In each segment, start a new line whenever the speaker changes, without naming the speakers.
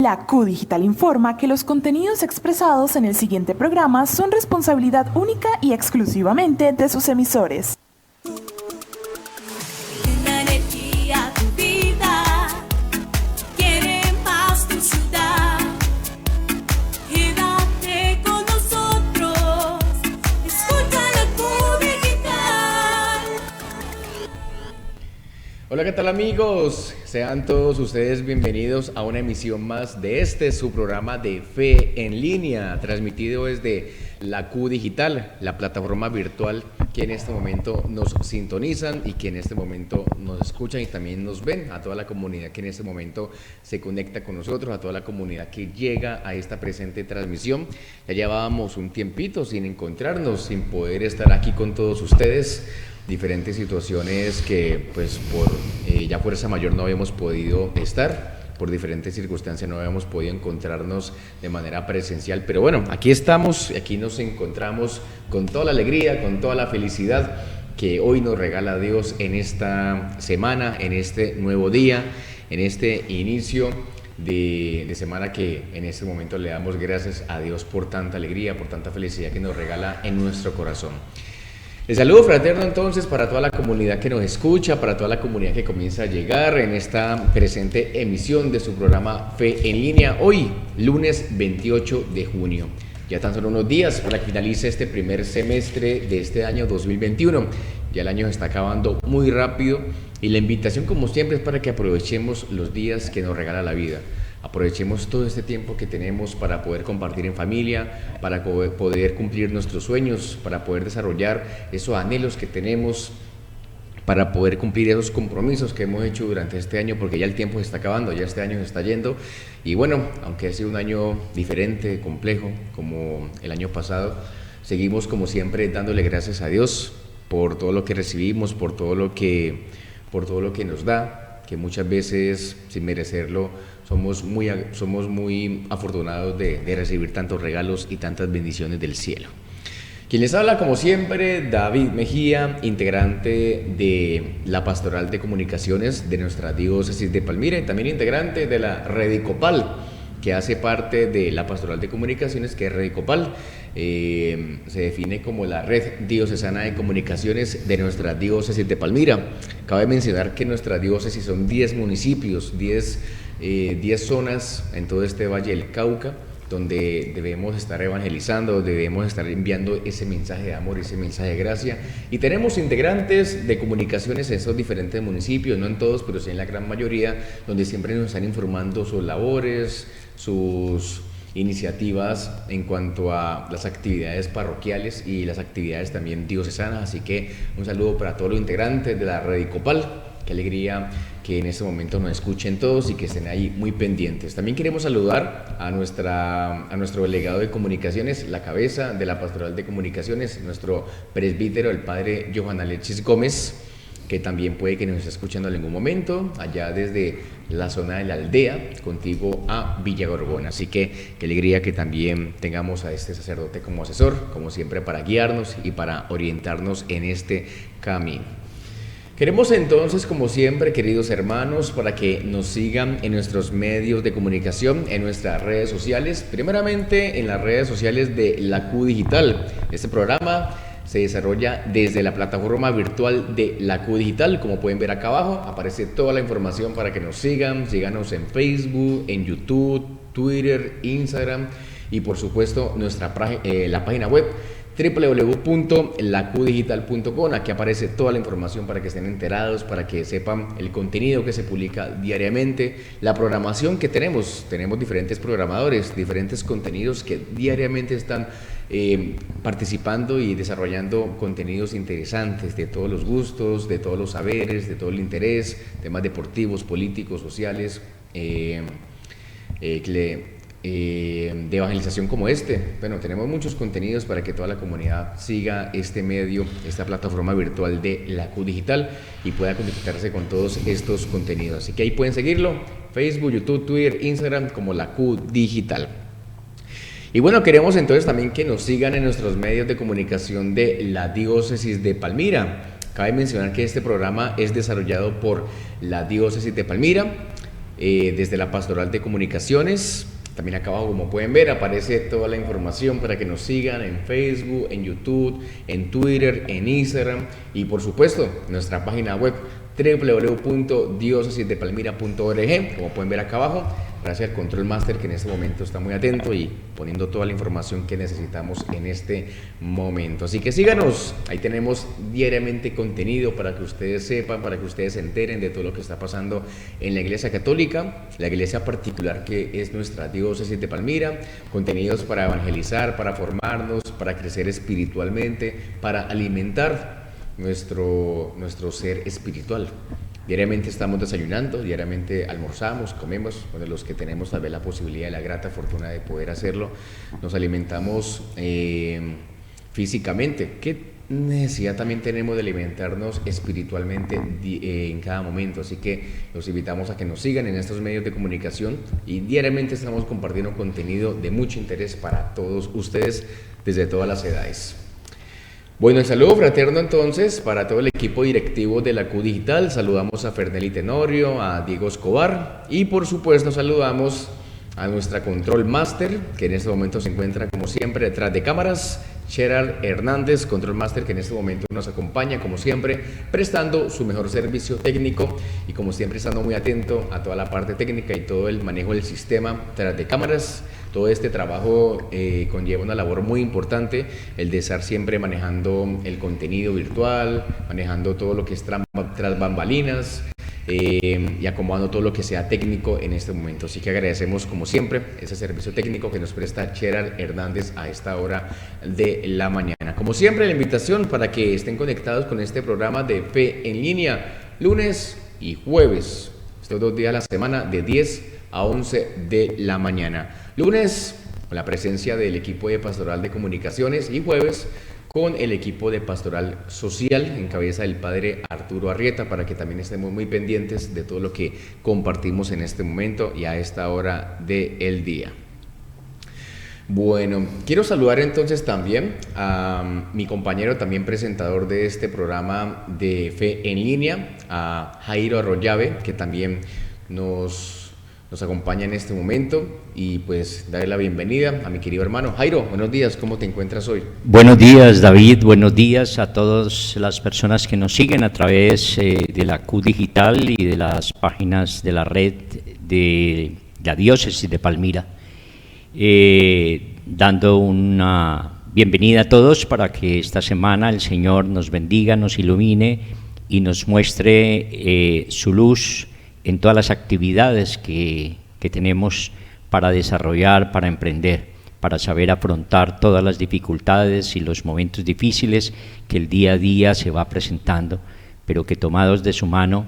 La Q Digital informa que los contenidos expresados en el siguiente programa son responsabilidad única y exclusivamente de sus emisores.
La energía, tu vida, quiere más tu ciudad. Quédate con nosotros, escucha la Q Digital.
Hola, ¿qué tal amigos? Sean todos ustedes bienvenidos a una emisión más de su programa de Fe en Línea, transmitido desde la Q Digital, la plataforma virtual que en este momento nos sintonizan y que en este momento nos escuchan y también nos ven, a toda la comunidad que en este momento se conecta con nosotros, a toda la comunidad que llega a esta presente transmisión. Ya llevábamos un tiempito sin encontrarnos, sin poder estar aquí con todos ustedes. Diferentes situaciones que pues por ya fuerza mayor no habíamos podido estar, por diferentes circunstancias no habíamos podido encontrarnos de manera presencial, pero bueno, aquí estamos, aquí nos encontramos con toda la alegría, con toda la felicidad que hoy nos regala Dios en esta semana, en este nuevo día, en este inicio de semana que en este momento le damos gracias a Dios por tanta alegría, por tanta felicidad que nos regala en nuestro corazón. El saludo fraterno entonces para toda la comunidad que nos escucha, para toda la comunidad que comienza a llegar en esta presente emisión de su programa Fe en Línea, hoy lunes 28 de junio. Ya tan solo unos días para que finalice este primer semestre de este año 2021. Ya el año se está acabando muy rápido y la invitación como siempre es para que aprovechemos los días que nos regala la vida. Aprovechemos todo este tiempo que tenemos para poder compartir en familia, para poder cumplir nuestros sueños, para poder desarrollar esos anhelos que tenemos, para poder cumplir esos compromisos que hemos hecho durante este año, porque ya el tiempo se está acabando, ya este año se está yendo. Y bueno, aunque ha sido un año diferente, complejo, como el año pasado, seguimos como siempre dándole gracias a Dios por todo lo que recibimos, por todo lo que nos da, que muchas veces sin merecerlo somos muy afortunados de recibir tantos regalos y tantas bendiciones del cielo. Quien les habla, como siempre, David Mejía, integrante de la Pastoral de Comunicaciones de nuestra Diócesis de Palmira y también integrante de la Redicopal, que hace parte de la Pastoral de Comunicaciones, que es Redicopal. Se define como la Red Diocesana de Comunicaciones de nuestra Diócesis de Palmira. Cabe mencionar que nuestra diócesis son 10 municipios, 10 zonas en todo este Valle del Cauca, donde debemos estar evangelizando, debemos estar enviando ese mensaje de amor, ese mensaje de gracia. Y tenemos integrantes de comunicaciones en esos diferentes municipios, no en todos, pero sí en la gran mayoría, donde siempre nos están informando sus labores, sus iniciativas en cuanto a las actividades parroquiales y las actividades también diocesanas. Así que un saludo para todos los integrantes de la Redicopal. Qué alegría que en este momento nos escuchen todos y que estén ahí muy pendientes. También queremos saludar a nuestro delegado de comunicaciones, la cabeza de la Pastoral de Comunicaciones, nuestro presbítero, el padre Johan Alexis Gómez, que también puede que nos esté escuchando en algún momento, allá desde la zona de la aldea, contigo a Villa Gorgona. Así que qué alegría que también tengamos a este sacerdote como asesor, como siempre, para guiarnos y para orientarnos en este camino. Queremos entonces, como siempre, queridos hermanos, para que nos sigan en nuestros medios de comunicación, en nuestras redes sociales, primeramente en las redes sociales de la Q Digital. Este programa se desarrolla desde la plataforma virtual de la Q Digital. Como pueden ver acá abajo, aparece toda la información para que nos sigan. Síganos en Facebook, en YouTube, Twitter, Instagram y por supuesto la página web www.laqdigital.com. Aquí aparece toda la información para que estén enterados, para que sepan el contenido que se publica diariamente, la programación que tenemos diferentes programadores, diferentes contenidos que diariamente están participando y desarrollando contenidos interesantes de todos los gustos, de todos los saberes, de todo el interés, temas deportivos, políticos, sociales, de evangelización como este. Bueno, tenemos muchos contenidos para que toda la comunidad siga este medio, esta plataforma virtual de la Q Digital y pueda conectarse con todos estos contenidos. Así que ahí pueden seguirlo, Facebook, YouTube, Twitter, Instagram, como la Q Digital. Y bueno, queremos entonces también que nos sigan en nuestros medios de comunicación de la Diócesis de Palmira. Cabe mencionar que este programa es desarrollado por la Diócesis de Palmira, desde la Pastoral de Comunicaciones. También acá abajo, como pueden ver, aparece toda la información para que nos sigan en Facebook, en YouTube, en Twitter, en Instagram y por supuesto nuestra página web www.diocesisdepalmira.org. Como pueden ver acá abajo, gracias al Control Master que en este momento está muy atento y poniendo toda la información que necesitamos en este momento. Así que síganos, ahí tenemos diariamente contenido para que ustedes sepan, para que ustedes se enteren de todo lo que está pasando en la Iglesia Católica, la iglesia particular que es nuestra Diócesis de Palmira, contenidos para evangelizar, para formarnos, para crecer espiritualmente, para alimentar nuestro ser espiritual. Diariamente estamos desayunando, diariamente almorzamos, comemos, bueno, los que tenemos tal vez la posibilidad y la grata fortuna de poder hacerlo, nos alimentamos físicamente. ¿Qué necesidad también tenemos de alimentarnos espiritualmente en cada momento? Así que los invitamos a que nos sigan en estos medios de comunicación y diariamente estamos compartiendo contenido de mucho interés para todos ustedes desde todas las edades. Bueno, el saludo fraterno entonces para todo el equipo directivo de la Q Digital. Saludamos a Fernelli Tenorio, a Diego Escobar y por supuesto saludamos a nuestra Control Master, que en este momento se encuentra como siempre detrás de cámaras, Gerard Hernández, Control Master, que en este momento nos acompaña como siempre, prestando su mejor servicio técnico y como siempre estando muy atento a toda la parte técnica y todo el manejo del sistema detrás de cámaras. Todo este trabajo conlleva una labor muy importante, el de estar siempre manejando el contenido virtual, manejando todo lo que es tras bambalinas, y acomodando todo lo que sea técnico en este momento. Así que agradecemos como siempre ese servicio técnico que nos presta Gerard Hernández a esta hora de la mañana. Como siempre, la invitación para que estén conectados con este programa de Fe en Línea, lunes y jueves, estos 2 días a la semana de 10 a 11 de la mañana. Lunes con la presencia del equipo de Pastoral de Comunicaciones y jueves con el equipo de Pastoral Social en cabeza del padre Arturo Arrieta, para que también estemos muy pendientes de todo lo que compartimos en este momento y a esta hora del día. Bueno, quiero saludar entonces también a mi compañero, también presentador de este programa de Fe en Línea, a Jairo Arroyave, que también nos acompaña en este momento, y pues darle la bienvenida a mi querido hermano. Jairo, buenos días, ¿cómo te encuentras hoy?
Buenos días, David, buenos días a todas las personas que nos siguen a través de la Q Digital y de las páginas de la red de la Diócesis de Palmira, dando una bienvenida a todos para que esta semana el Señor nos bendiga, nos ilumine y nos muestre su luz en todas las actividades que tenemos para desarrollar, para emprender, para saber afrontar todas las dificultades y los momentos difíciles que el día a día se va presentando, pero que tomados de su mano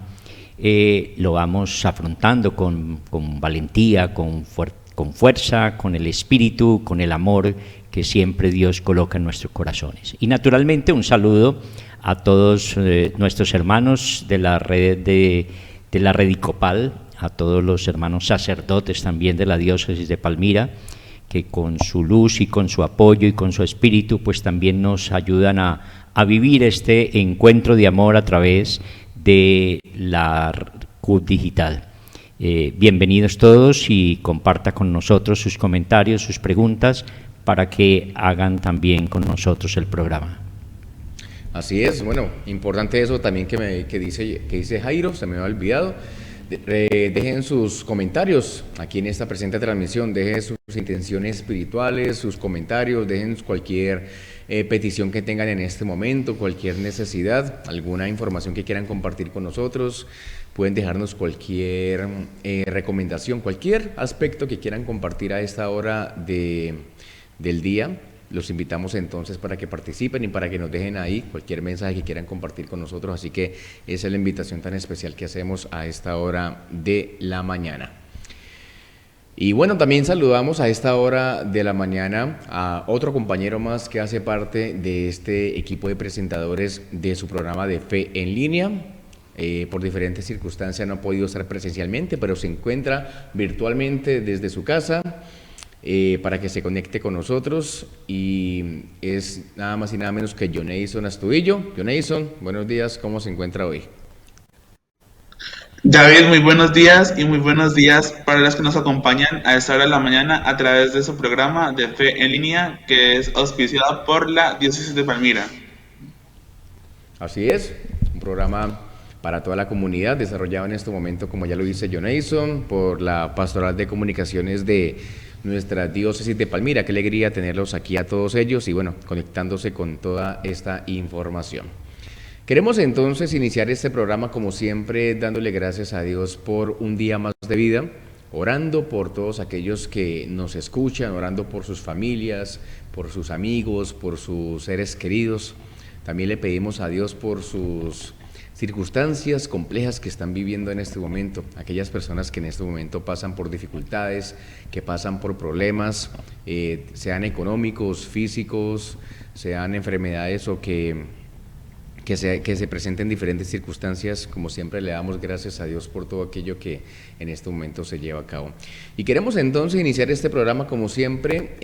lo vamos afrontando con valentía, con fuerza, con el espíritu, con el amor que siempre Dios coloca en nuestros corazones. Y naturalmente un saludo a todos nuestros hermanos de la red de la Redicopal, a todos los hermanos sacerdotes también de la Diócesis de Palmira, que con su luz y con su apoyo y con su espíritu, pues también nos ayudan a vivir este encuentro de amor a través de la Q Digital. Bienvenidos todos y comparta con nosotros sus comentarios, sus preguntas, para que hagan también con nosotros el programa.
Así es, bueno, importante eso también que dice Jairo, se me había olvidado. Dejen sus comentarios aquí en esta presente transmisión, dejen sus intenciones espirituales, sus comentarios, dejen cualquier petición que tengan en este momento, cualquier necesidad, alguna información que quieran compartir con nosotros, pueden dejarnos cualquier recomendación, cualquier aspecto que quieran compartir a esta hora del día. Los invitamos entonces para que participen y para que nos dejen ahí cualquier mensaje que quieran compartir con nosotros. Así que esa es la invitación tan especial que hacemos a esta hora de la mañana. Y bueno, también saludamos a esta hora de la mañana a otro compañero más que hace parte de este equipo de presentadores de su programa de Fe en Línea. Por diferentes circunstancias no ha podido estar presencialmente, pero se encuentra virtualmente desde su casa. Para que se conecte con nosotros, y es nada más y nada menos que Joneison Astudillo. Joneison, buenos días, ¿cómo se encuentra hoy?
David, muy buenos días y muy buenos días para los que nos acompañan a esta hora de la mañana a través de su programa de Fe en Línea que es auspiciado por la Diócesis de Palmira.
Así es, un programa para toda la comunidad desarrollado en este momento, como ya lo dice Jonason, por la Pastoral de Comunicaciones de nuestra Diócesis de Palmira. Qué alegría tenerlos aquí a todos ellos y bueno, conectándose con toda esta información. Queremos entonces iniciar este programa como siempre dándole gracias a Dios por un día más de vida, orando por todos aquellos que nos escuchan, orando por sus familias, por sus amigos, por sus seres queridos. También le pedimos a Dios por sus circunstancias complejas que están viviendo en este momento, aquellas personas que en este momento pasan por dificultades, que pasan por problemas, sean económicos, físicos, sean enfermedades o que se presenten diferentes circunstancias. Como siempre le damos gracias a Dios por todo aquello que en este momento se lleva a cabo. Y queremos entonces iniciar este programa como siempre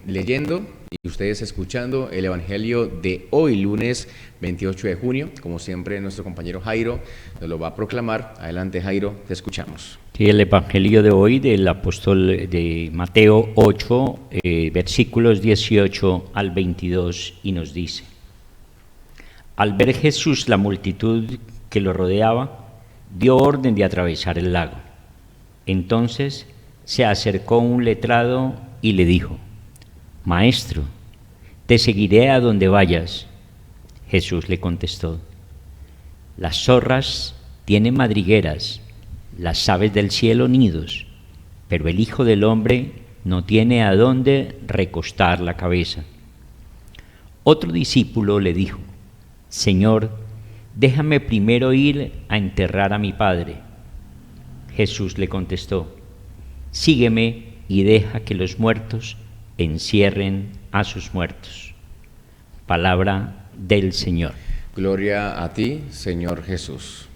leyendo y ustedes escuchando el Evangelio de hoy, lunes 28 de junio. Como siempre nuestro compañero Jairo nos lo va a proclamar. Adelante Jairo, te escuchamos.
Sí, el Evangelio de hoy del apóstol de Mateo 8, versículos 18 al 22 y nos dice: Al ver Jesús la multitud que lo rodeaba, dio orden de atravesar el lago. Entonces se acercó un letrado y le dijo: Maestro, te seguiré a donde vayas. Jesús le contestó: Las zorras tienen madrigueras, las aves del cielo nidos, pero el Hijo del Hombre no tiene a dónde recostar la cabeza. Otro discípulo le dijo: Señor, déjame primero ir a enterrar a mi padre. Jesús le contestó: Sígueme y deja que los muertos encierren a sus muertos. Palabra del Señor.
Gloria a ti, Señor Jesús.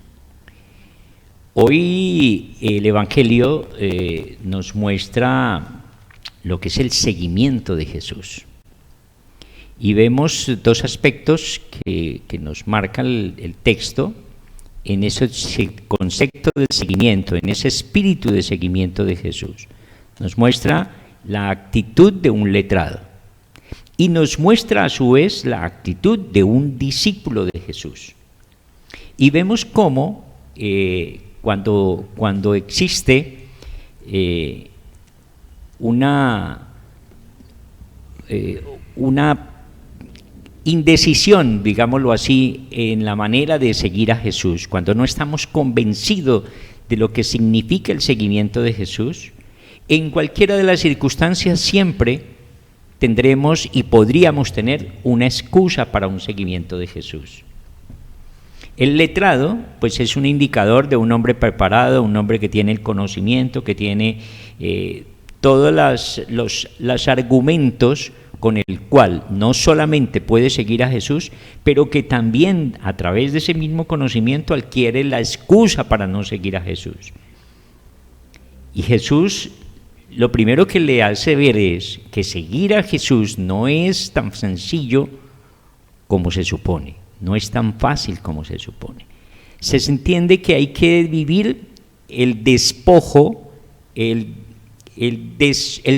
Hoy el Evangelio nos muestra lo que es el seguimiento de Jesús. Y vemos dos aspectos que nos marca el texto en ese concepto de seguimiento, en ese espíritu de seguimiento de Jesús. Nos muestra la actitud de un letrado y nos muestra a su vez la actitud de un discípulo de Jesús. Y vemos cómo cuando existe una indecisión, digámoslo así, en la manera de seguir a Jesús, cuando no estamos convencidos de lo que significa el seguimiento de Jesús, en cualquiera de las circunstancias siempre tendremos y podríamos tener una excusa para un seguimiento de Jesús. El letrado, pues es un indicador de un hombre preparado, un hombre que tiene el conocimiento, que tiene todos los argumentos con el cual no solamente puede seguir a Jesús, pero que también a través de ese mismo conocimiento adquiere la excusa para no seguir a Jesús. Y Jesús lo primero que le hace ver es que seguir a Jesús no es tan sencillo como se supone, no es tan fácil como se supone. Se entiende que hay que vivir el despojo, el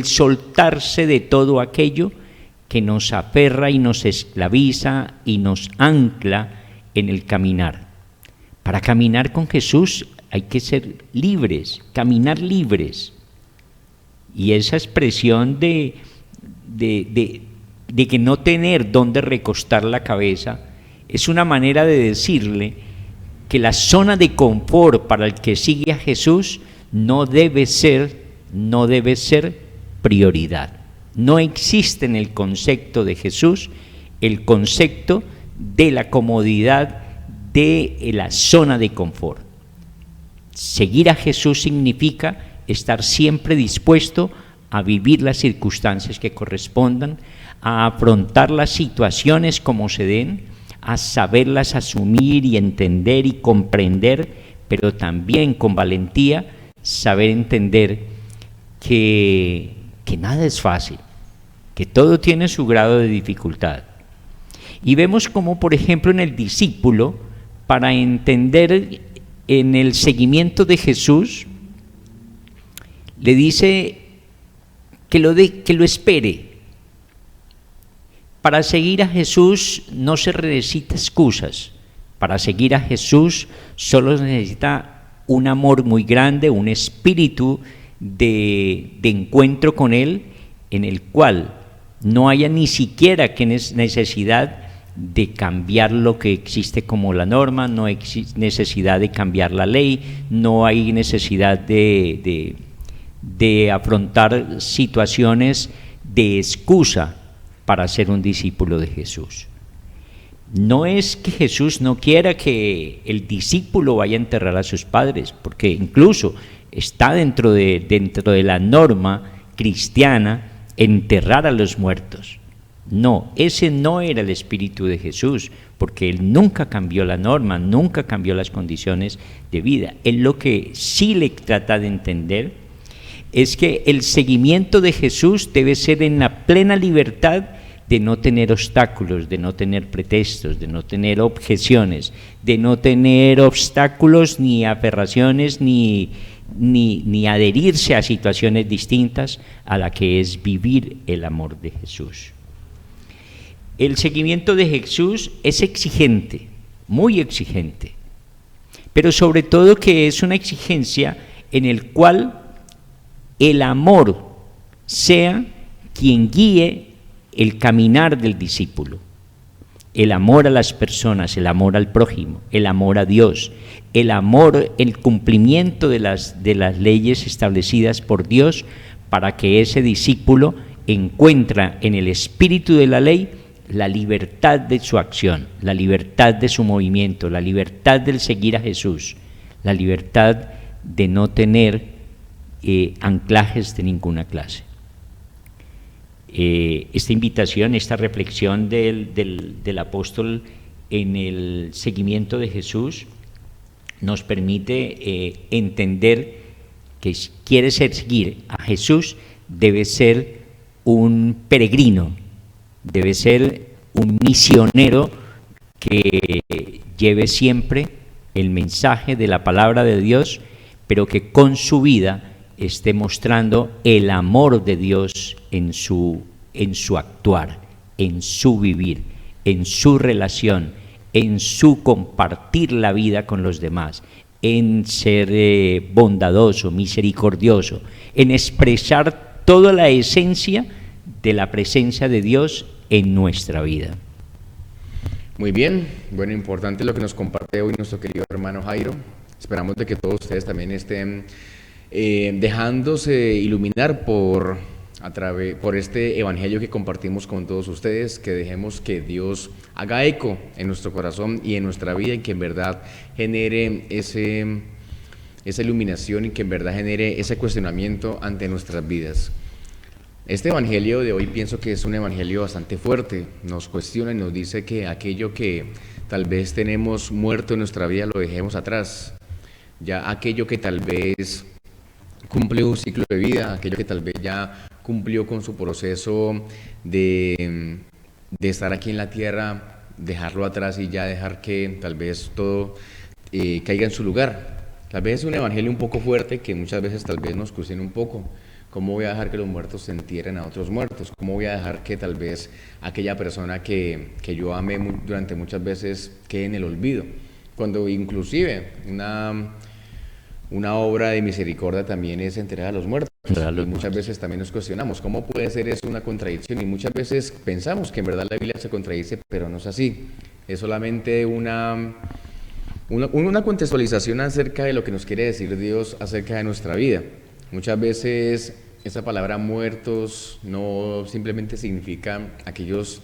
soltarse de todo aquello que nos aferra y nos esclaviza y nos ancla en el caminar. Para caminar con Jesús hay que ser libres, caminar libres. Y esa expresión de que no tener dónde recostar la cabeza es una manera de decirle que la zona de confort para el que sigue a Jesús no debe ser prioridad. No existe en el concepto de Jesús el concepto de la comodidad de la zona de confort. Seguir a Jesús significa estar siempre dispuesto a vivir las circunstancias que correspondan, a afrontar las situaciones como se den, a saberlas asumir y entender y comprender, pero también con valentía saber entender que nada es fácil, que todo tiene su grado de dificultad. Y vemos como, por ejemplo, en el discípulo, para entender en el seguimiento de Jesús, le dice que lo espere. Para seguir a Jesús no se necesita excusas. Para seguir a Jesús solo se necesita un amor muy grande, un espíritu de encuentro con Él, en el cual no haya ni siquiera necesidad de cambiar lo que existe como la norma, no hay necesidad de cambiar la ley, no hay necesidad de afrontar situaciones de excusa para ser un discípulo de Jesús. No es que Jesús no quiera que el discípulo vaya a enterrar a sus padres, porque incluso está dentro de la norma cristiana enterrar a los muertos. No, ese no era el espíritu de Jesús, porque Él nunca cambió la norma, nunca cambió las condiciones de vida. Él lo que sí le trata de entender es que el seguimiento de Jesús debe ser en la plena libertad de no tener obstáculos, de no tener pretextos, de no tener objeciones, de no tener obstáculos ni aferraciones ni adherirse a situaciones distintas a la que es vivir el amor de Jesús. El seguimiento de Jesús es exigente, muy exigente, pero sobre todo que es una exigencia en el cual el amor sea quien guíe el caminar del discípulo. El amor a las personas, el amor al prójimo, el amor a Dios, el amor, el cumplimiento de las leyes establecidas por Dios, para que ese discípulo encuentre en el espíritu de la ley la libertad de su acción, la libertad de su movimiento, la libertad del seguir a Jesús, la libertad de no tener anclajes de ninguna clase. Esta invitación, esta reflexión del apóstol en el seguimiento de Jesús nos permite entender que si quiere seguir a Jesús debe ser un peregrino, debe ser un misionero que lleve siempre el mensaje de la palabra de Dios, pero que con su vida esté mostrando el amor de Dios en su actuar, en su vivir, en su relación, en su compartir la vida con los demás, en ser bondadoso, misericordioso, en expresar toda la esencia de la presencia de Dios en nuestra vida.
Muy bien, bueno, importante lo que nos comparte hoy nuestro querido hermano Jairo. Esperamos de que todos ustedes también estén dejándose iluminar por este evangelio que compartimos con todos ustedes, que dejemos que Dios haga eco en nuestro corazón y en nuestra vida, y que en verdad genere esa iluminación y que en verdad genere ese cuestionamiento ante nuestras vidas. Este evangelio de hoy pienso que es un evangelio bastante fuerte, nos cuestiona y nos dice que aquello que tal vez tenemos muerto en nuestra vida lo dejemos atrás, ya aquello que tal vez cumplió un ciclo de vida, aquello que tal vez ya cumplió con su proceso de estar aquí en la tierra, dejarlo atrás y ya dejar que tal vez todo caiga en su lugar. Tal vez es un evangelio un poco fuerte que muchas veces tal vez nos cuestiona un poco. ¿Cómo voy a dejar que los muertos se entierren a otros muertos? ¿Cómo voy a dejar que tal vez aquella persona que yo amé durante muchas veces quede en el olvido? Cuando inclusive una obra de misericordia también es enterrar a los muertos. Y muchas veces también nos cuestionamos, ¿cómo puede ser eso una contradicción? Y muchas veces pensamos que en verdad la Biblia se contradice, pero no es así. Es solamente una contextualización acerca de lo que nos quiere decir Dios acerca de nuestra vida. Muchas veces esa palabra muertos no simplemente significa aquellos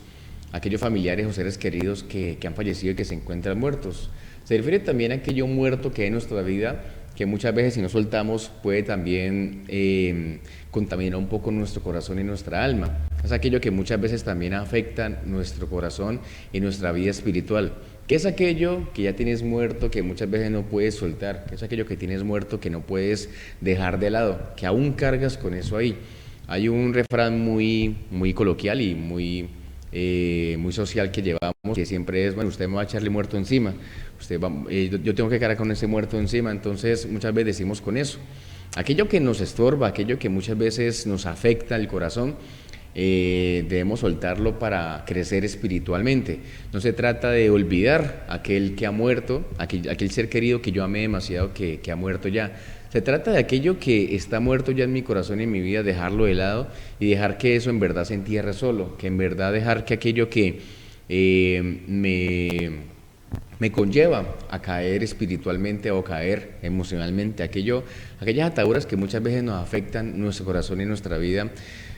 familiares o seres queridos que han fallecido y que se encuentran muertos. Se refiere también a aquello muerto que hay en nuestra vida, que muchas veces si no soltamos puede también contaminar un poco nuestro corazón y nuestra alma. Es aquello que muchas veces también afecta nuestro corazón y nuestra vida espiritual. ¿Qué es aquello que ya tienes muerto, que muchas veces no puedes soltar? ¿Qué es aquello que tienes muerto, que no puedes dejar de lado, que aún cargas con eso ahí? Hay un refrán muy coloquial y muy muy social que llevamos, que siempre es, bueno, usted me va a echarle muerto encima, yo tengo que quedar con ese muerto encima, entonces muchas veces decimos con eso. Aquello que nos estorba, aquello que muchas veces nos afecta el corazón, debemos soltarlo para crecer espiritualmente. No se trata de olvidar aquel que ha muerto, aquel ser querido que yo amé demasiado que ha muerto ya. Se trata de aquello que está muerto ya en mi corazón y en mi vida, dejarlo de lado y dejar que eso en verdad se entierre solo, que en verdad dejar que aquello que me conlleva a caer espiritualmente o caer emocionalmente, aquellas ataduras que muchas veces nos afectan nuestro corazón y nuestra vida,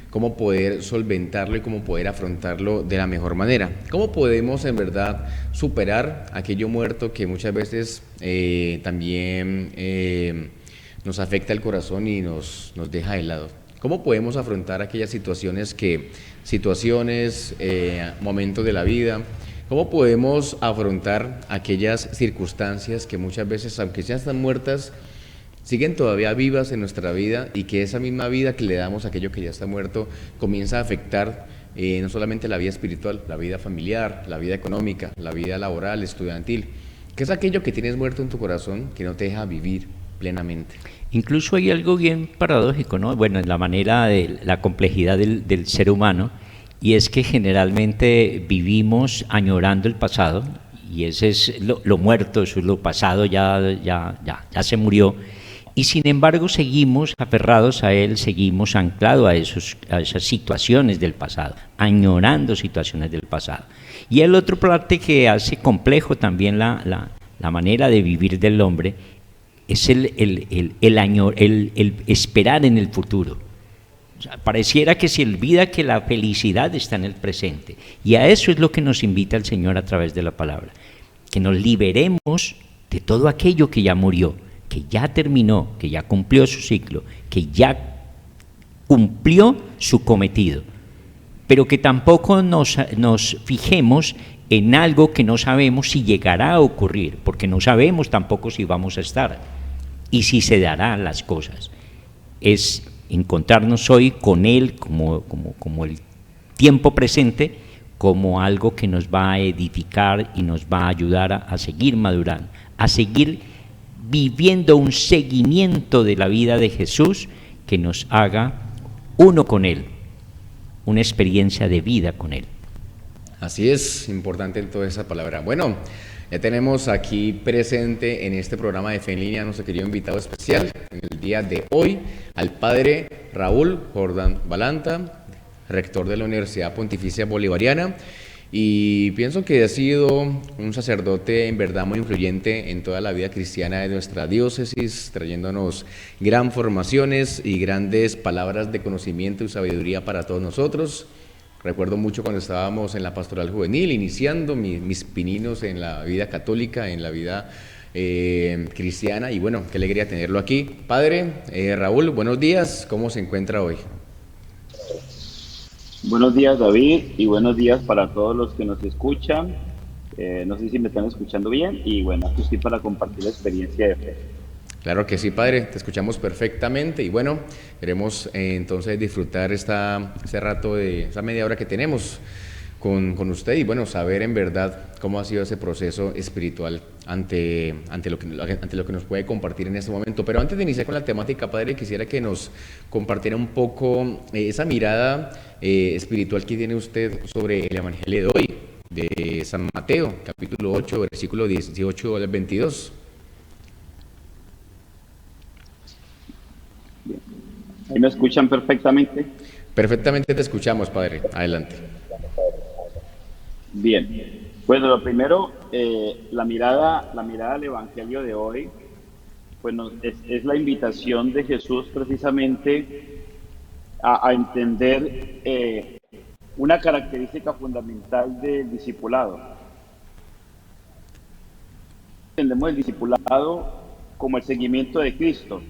cómo poder solventarlo y cómo poder afrontarlo de la mejor manera. Cómo podemos en verdad superar aquello muerto que muchas veces también nos afecta el corazón y nos deja de lado. ¿Cómo podemos afrontar aquellas situaciones, momentos de la vida? ¿Cómo podemos afrontar aquellas circunstancias que muchas veces, aunque ya están muertas, siguen todavía vivas en nuestra vida y que esa misma vida que le damos a aquello que ya está muerto comienza a afectar no solamente la vida espiritual, la vida familiar, la vida económica, la vida laboral, estudiantil? ¿Qué es aquello que tienes muerto en tu corazón que no te deja vivir plenamente?
Incluso hay algo bien paradójico, ¿no? Bueno, en la manera de la complejidad del ser humano, y es que generalmente vivimos añorando el pasado, y ese es lo muerto, eso es lo pasado, ya se murió, y sin embargo seguimos aferrados a él, seguimos anclados a esas situaciones del pasado, añorando situaciones del pasado. Y el otro parte que hace complejo también la manera de vivir del hombre es el esperar en el futuro. O sea, pareciera que se olvida que la felicidad está en el presente, y a eso es lo que nos invita el Señor a través de la palabra, que nos liberemos de todo aquello que ya murió, que ya terminó, que ya cumplió su ciclo, que ya cumplió su cometido, pero que tampoco nos fijemos en algo que no sabemos si llegará a ocurrir, porque no sabemos tampoco si vamos a estar y si se darán las cosas. Es encontrarnos hoy con Él como el tiempo presente, como algo que nos va a edificar y nos va a ayudar a seguir madurando, a seguir viviendo un seguimiento de la vida de Jesús que nos haga uno con Él, una experiencia de vida con Él.
Así es, importante en toda esa palabra. Bueno, ya tenemos aquí presente en este programa de Fe en Línea a nuestro querido invitado especial en el día de hoy, al padre Raúl Jordán Balanta, rector de la Universidad Pontificia Bolivariana, y pienso que ha sido un sacerdote en verdad muy influyente en toda la vida cristiana de nuestra diócesis, trayéndonos gran formaciones y grandes palabras de conocimiento y sabiduría para todos nosotros. Recuerdo mucho cuando estábamos en la pastoral juvenil, iniciando mis pininos en la vida católica, en la vida cristiana, y bueno, qué alegría tenerlo aquí. Padre Raúl, buenos días, ¿cómo se encuentra hoy?
Buenos días, David, y buenos días para todos los que nos escuchan. No sé si me están escuchando bien, y bueno, aquí estoy para compartir la experiencia de fe.
Claro que sí, padre, te escuchamos perfectamente y bueno, queremos entonces disfrutar este rato de esa media hora que tenemos con usted y bueno, saber en verdad cómo ha sido ese proceso espiritual ante lo que nos puede compartir en este momento. Pero antes de iniciar con la temática, padre, quisiera que nos compartiera un poco esa mirada espiritual que tiene usted sobre el Evangelio de hoy, de San Mateo, capítulo 8, versículo 18 al 22.
¿Ahí me escuchan perfectamente?
Perfectamente te escuchamos, padre. Adelante.
Bien. Bueno, lo primero, la mirada al Evangelio de hoy, pues es la invitación de Jesús precisamente a entender una característica fundamental del discipulado. Entendemos el discipulado como el seguimiento de Cristo.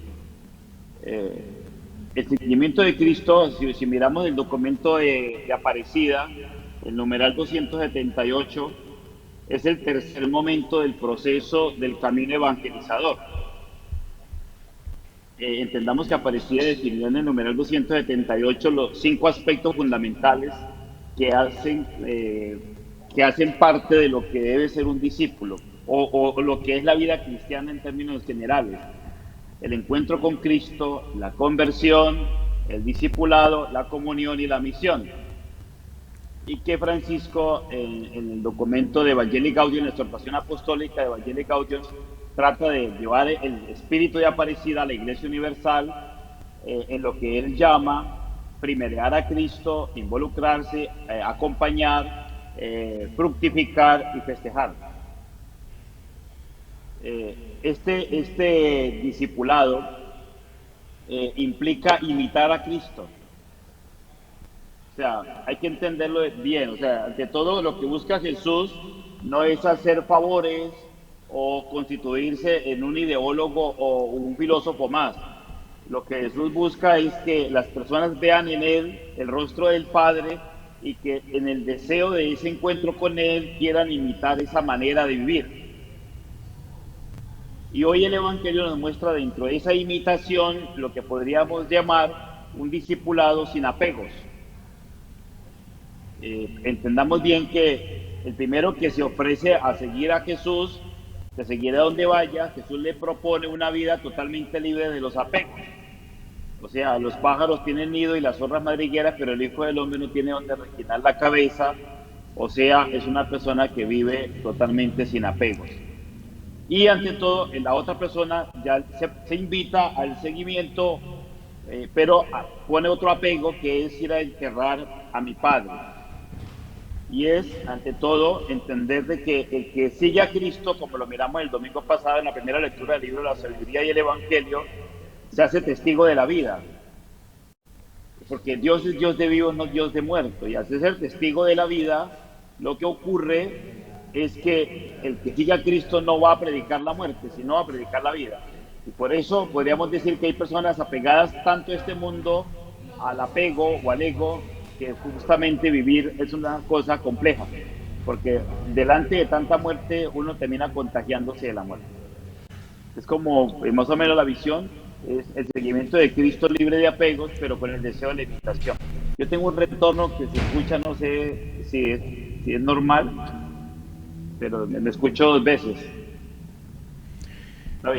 El seguimiento de Cristo, si miramos el documento de Aparecida, el numeral 278, es el tercer momento del proceso del camino evangelizador. Entendamos que Aparecida definió en el numeral 278 los 5 aspectos fundamentales que hacen parte de lo que debe ser un discípulo o lo que es la vida cristiana en términos generales. El encuentro con Cristo, la conversión, el discipulado, la comunión y la misión. Y que Francisco en el documento de Evangelii Gaudium, la exhortación apostólica de Evangelii Gaudium, trata de llevar el espíritu de Aparecida a la Iglesia Universal en lo que él llama primerear a Cristo, involucrarse, acompañar, fructificar y festejar. Este discipulado implica imitar a Cristo. O sea, hay que entenderlo bien. O sea, ante todo lo que busca Jesús no es hacer favores o constituirse en un ideólogo o un filósofo más. Lo que Jesús busca es que las personas vean en Él el rostro del Padre y que en el deseo de ese encuentro con Él quieran imitar esa manera de vivir. Y hoy el Evangelio nos muestra dentro de esa imitación lo que podríamos llamar un discipulado sin apegos. Entendamos bien que el primero que se ofrece a seguir a Jesús, que seguirá donde vaya, Jesús le propone una vida totalmente libre de los apegos. O sea, los pájaros tienen nido y las zorras madrigueras, pero el Hijo del Hombre no tiene donde reclinar la cabeza. O sea, es una persona que vive totalmente sin apegos. Y ante todo, la otra persona ya se invita al seguimiento, pero pone otro apego, que es ir a enterrar a mi padre. Y es, ante todo, entender de que el que sigue a Cristo, como lo miramos el domingo pasado en la primera lectura del libro de la Sabiduría y el Evangelio, se hace testigo de la vida. Porque Dios es Dios de vivos, no Dios de muertos. Y al ser testigo de la vida, lo que ocurre es que el que sigue a Cristo no va a predicar la muerte, sino a predicar la vida. Y por eso podríamos decir que hay personas apegadas tanto a este mundo, al apego o al ego, que justamente vivir es una cosa compleja, porque delante de tanta muerte uno termina contagiándose de la muerte. Es como más o menos la visión, es el seguimiento de Cristo libre de apegos, pero con el deseo de la imitación. Yo tengo un retorno que se escucha, no sé si es normal, pero me escucho 2 veces.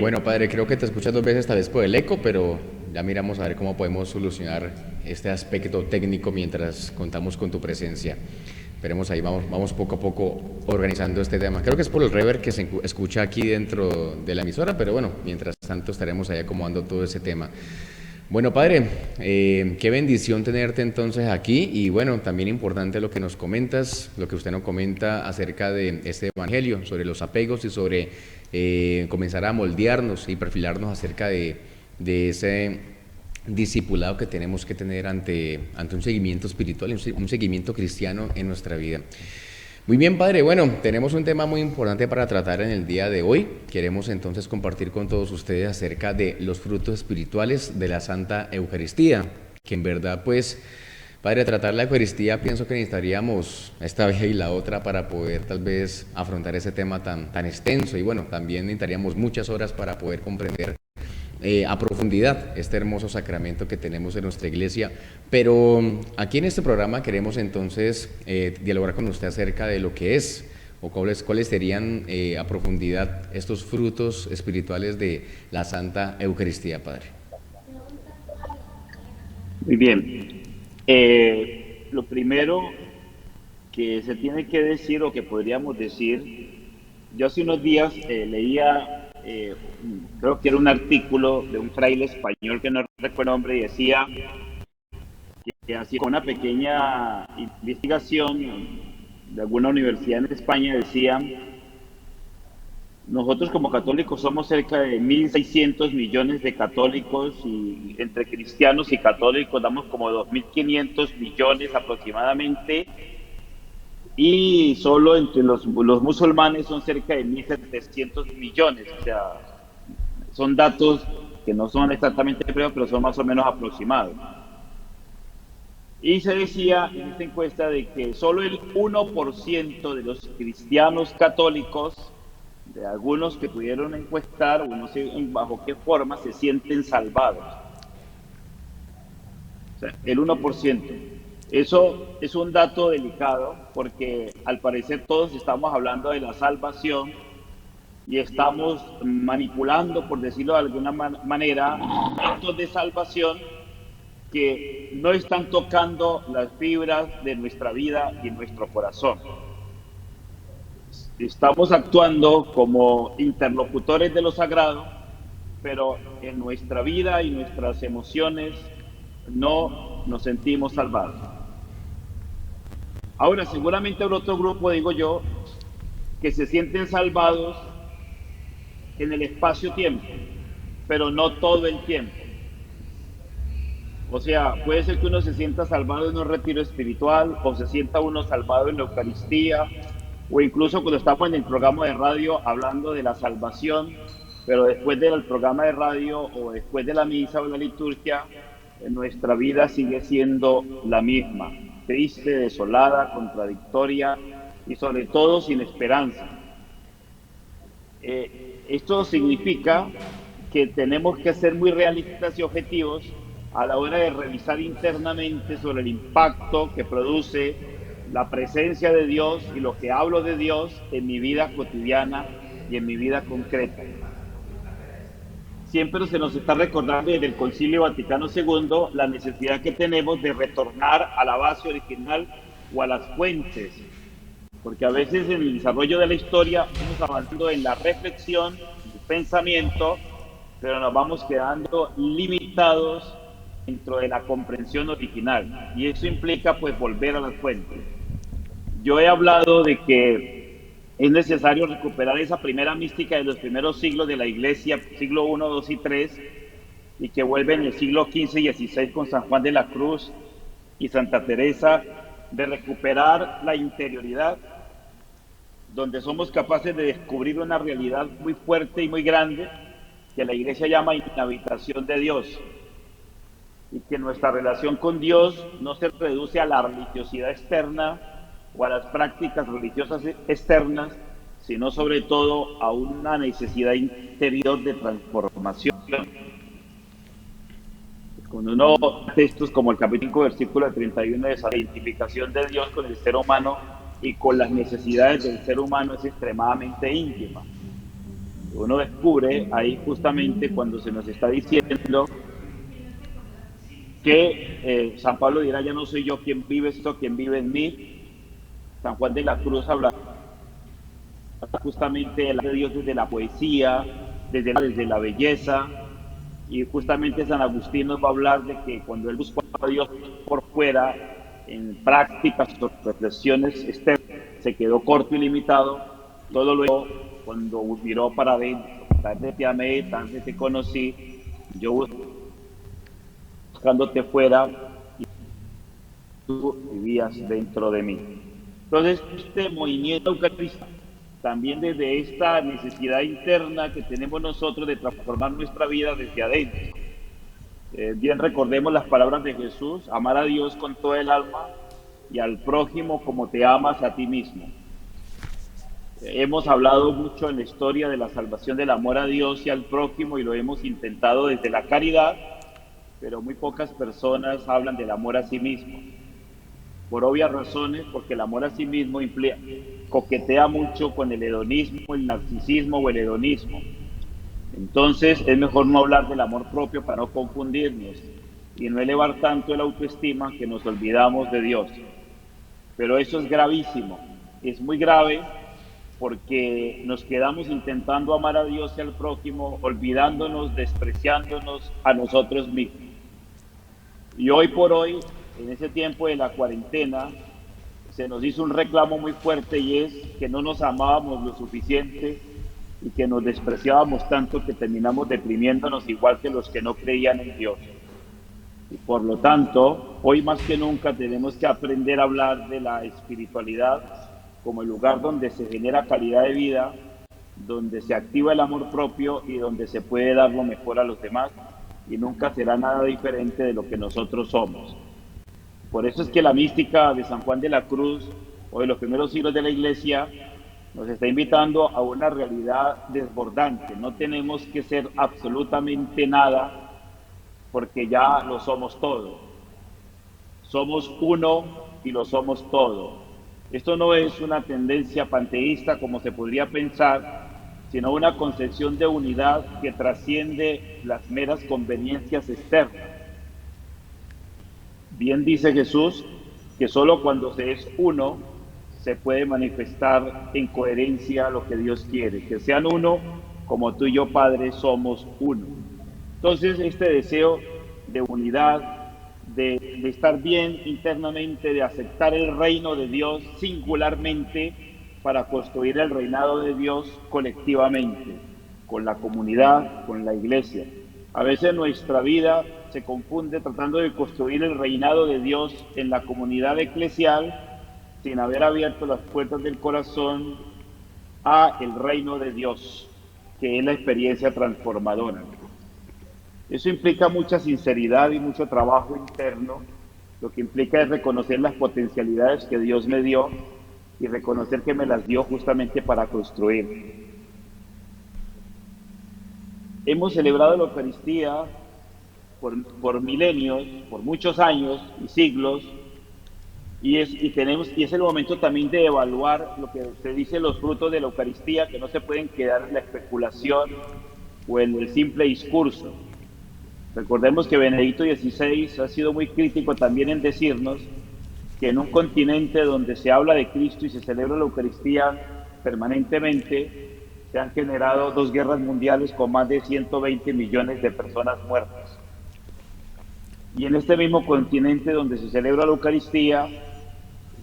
Bueno, padre, creo que te escuchas 2 veces, tal vez por el eco, pero ya miramos a ver cómo podemos solucionar este aspecto técnico mientras contamos con tu presencia. Esperemos ahí, vamos poco a poco organizando este tema. Creo que es por el reverb que se escucha aquí dentro de la emisora, pero bueno, mientras tanto estaremos ahí acomodando todo ese tema. Bueno, padre, qué bendición tenerte entonces aquí y bueno, también importante lo que nos comentas, lo que usted nos comenta acerca de este evangelio, sobre los apegos y sobre comenzar a moldearnos y perfilarnos acerca de ese discipulado que tenemos que tener ante un seguimiento espiritual, un seguimiento cristiano en nuestra vida. Muy bien, padre. Bueno, tenemos un tema muy importante para tratar en el día de hoy. Queremos entonces compartir con todos ustedes acerca de los frutos espirituales de la Santa Eucaristía, que en verdad, pues, padre, tratar la Eucaristía pienso que necesitaríamos esta vez y la otra para poder tal vez afrontar ese tema tan extenso y bueno, también necesitaríamos muchas horas para poder comprender a profundidad este hermoso sacramento que tenemos en nuestra iglesia, pero aquí en este programa queremos entonces dialogar con usted acerca de lo que es o cuáles serían a profundidad estos frutos espirituales de la Santa Eucaristía, padre.
Muy bien. Lo primero que se tiene que decir o que podríamos decir, yo hace unos días leía creo que era un artículo de un fraile español que no recuerdo el nombre y decía que hacía una pequeña investigación de alguna universidad en España. Decía: nosotros como católicos somos cerca de 1.600 millones de católicos y entre cristianos y católicos damos como 2.500 millones aproximadamente. Y solo entre los musulmanes son cerca de 1.700 millones, o sea, son datos que no son exactamente precisos, pero son más o menos aproximados. Y se decía en esta encuesta de que solo el 1% de los cristianos católicos, de algunos que pudieron encuestar, o no sé bajo qué forma, se sienten salvados. O sea, el 1%. Eso es un dato delicado porque al parecer todos estamos hablando de la salvación y estamos manipulando, por decirlo de alguna manera, actos de salvación que no están tocando las fibras de nuestra vida y nuestro corazón. Estamos actuando como interlocutores de lo sagrado, pero en nuestra vida y nuestras emociones no nos sentimos salvados. Ahora, seguramente habrá otro grupo, digo yo, que se sienten salvados en el espacio-tiempo, pero no todo el tiempo. O sea, puede ser que uno se sienta salvado en un retiro espiritual, o se sienta uno salvado en la Eucaristía, o incluso cuando estamos en el programa de radio hablando de la salvación, pero después del programa de radio o después de la misa o la liturgia, nuestra vida sigue siendo la misma, triste, desolada, contradictoria y sobre todo sin esperanza. Esto significa que tenemos que ser muy realistas y objetivos a la hora de revisar internamente sobre el impacto que produce la presencia de Dios y lo que hablo de Dios en mi vida cotidiana y en mi vida concreta. Siempre se nos está recordando desde el Concilio Vaticano II la necesidad que tenemos de retornar a la base original o a las fuentes, porque a veces en el desarrollo de la historia vamos avanzando en la reflexión, el pensamiento, pero nos vamos quedando limitados dentro de la comprensión original, y eso implica pues volver a las fuentes. Yo he hablado de que es necesario recuperar esa primera mística de los primeros siglos de la Iglesia, siglo I, II y III, y que vuelve en el siglo XV y XVI con San Juan de la Cruz y Santa Teresa, de recuperar la interioridad, donde somos capaces de descubrir una realidad muy fuerte y muy grande que la Iglesia llama inhabitación de Dios, y que nuestra relación con Dios no se reduce a la religiosidad externa o a las prácticas religiosas externas, sino sobre todo a una necesidad interior de transformación. Cuando uno textos como el capítulo 5, versículo 31 de esa identificación de Dios con el ser humano y con las necesidades del ser humano es extremadamente íntima. Uno descubre ahí justamente cuando se nos está diciendo que San Pablo dirá: ya no soy yo quien vive, sino quien vive en mí. San Juan de la Cruz habla justamente de Dios desde la poesía, desde la belleza, y justamente San Agustín nos va a hablar de que cuando él buscó a Dios por fuera, en prácticas o reflexiones externas, se quedó corto y limitado. Todo luego, cuando miró para adentro, tanto te amé, tanto te conocí, yo buscándote fuera, y tú vivías dentro de mí. Entonces, este movimiento eucarístico, también desde esta necesidad interna que tenemos nosotros de transformar nuestra vida desde adentro. Bien recordemos las palabras de Jesús: amar a Dios con toda el alma y al prójimo como te amas a ti mismo. Hemos hablado mucho en la historia de la salvación del amor a Dios y al prójimo, y lo hemos intentado desde la caridad, pero muy pocas personas hablan del amor a sí mismo. Por obvias razones, porque el amor a sí mismo coquetea mucho con el hedonismo, el narcisismo o el hedonismo. Entonces es mejor no hablar del amor propio para no confundirnos y no elevar tanto el autoestima que nos olvidamos de Dios. Pero eso es gravísimo, es muy grave, porque nos quedamos intentando amar a Dios y al prójimo, olvidándonos, despreciándonos a nosotros mismos. Y hoy por hoy, en ese tiempo de la cuarentena, se nos hizo un reclamo muy fuerte, y es que no nos amábamos lo suficiente y que nos despreciábamos tanto que terminamos deprimiéndonos igual que los que no creían en Dios. Y por lo tanto, hoy más que nunca tenemos que aprender a hablar de la espiritualidad como el lugar donde se genera calidad de vida, donde se activa el amor propio y donde se puede dar lo mejor a los demás, y nunca será nada diferente de lo que nosotros somos. Por eso es que la mística de San Juan de la Cruz, o de los primeros siglos de la Iglesia, nos está invitando a una realidad desbordante. No tenemos que ser absolutamente nada, porque ya lo somos todo. somos uno y lo somos todo. Esto no es una tendencia panteísta como se podría pensar, sino una concepción de unidad que trasciende las meras conveniencias externas. Bien dice Jesús que solo cuando se es uno se puede manifestar en coherencia lo que Dios quiere, que sean uno como tú y yo, Padre, somos uno. Entonces, este deseo de unidad, de estar bien internamente, de aceptar el reino de Dios singularmente para construir el reinado de Dios colectivamente, con la comunidad, con la iglesia. A veces nuestra vida se confunde tratando de construir el reinado de Dios en la comunidad eclesial sin haber abierto las puertas del corazón a el reino de Dios, que es la experiencia transformadora. Eso implica mucha sinceridad y mucho trabajo interno. Lo que implica es reconocer las potencialidades que Dios me dio y reconocer que me las dio justamente para construir. Hemos celebrado la Eucaristía por milenios, por muchos años y siglos, y es el momento también de evaluar lo que se dice los frutos de la Eucaristía, que no se pueden quedar en la especulación o en el simple discurso. Recordemos que Benedicto XVI ha sido muy crítico también en decirnos que en un continente donde se habla de Cristo y se celebra la Eucaristía permanentemente, se han generado 2 guerras mundiales con más de 120 millones de personas muertas. Y en este mismo continente donde se celebra la Eucaristía,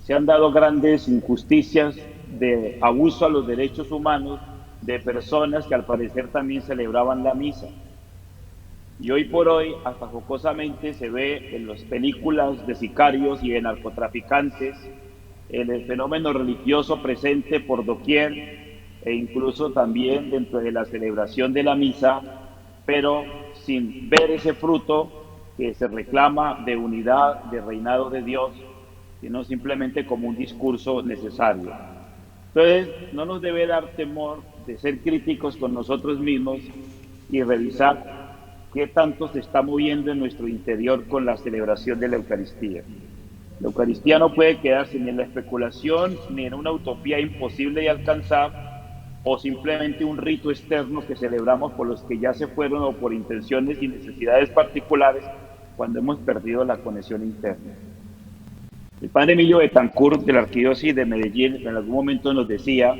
se han dado grandes injusticias de abuso a los derechos humanos de personas que al parecer también celebraban la misa. Y hoy por hoy, hasta jocosamente, se ve en las películas de sicarios y de narcotraficantes el fenómeno religioso presente por doquier e incluso también dentro de la celebración de la misa, pero sin ver ese fruto que se reclama de unidad, de reinado de Dios, sino simplemente como un discurso necesario. Entonces, no nos debe dar temor de ser críticos con nosotros mismos y revisar qué tanto se está moviendo en nuestro interior con la celebración de la Eucaristía. La Eucaristía no puede quedarse ni en la especulación, ni en una utopía imposible de alcanzar, o simplemente un rito externo que celebramos por los que ya se fueron o por intenciones y necesidades particulares cuando hemos perdido la conexión interna. El padre Emilio Betancourt de la Arquidiócesis de Medellín en algún momento nos decía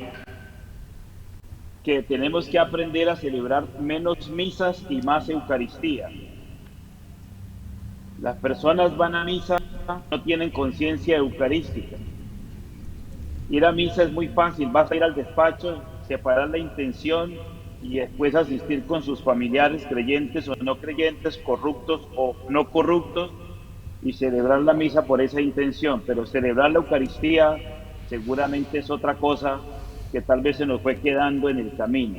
que tenemos que aprender a celebrar menos misas y más Eucaristía. Las personas van a misa, no tienen conciencia eucarística. Ir a misa es muy fácil, vas a ir al despacho, separar la intención y después asistir con sus familiares creyentes o no creyentes, corruptos o no corruptos, y celebrar la misa por esa intención. Pero celebrar la Eucaristía seguramente es otra cosa que tal vez se nos fue quedando en el camino.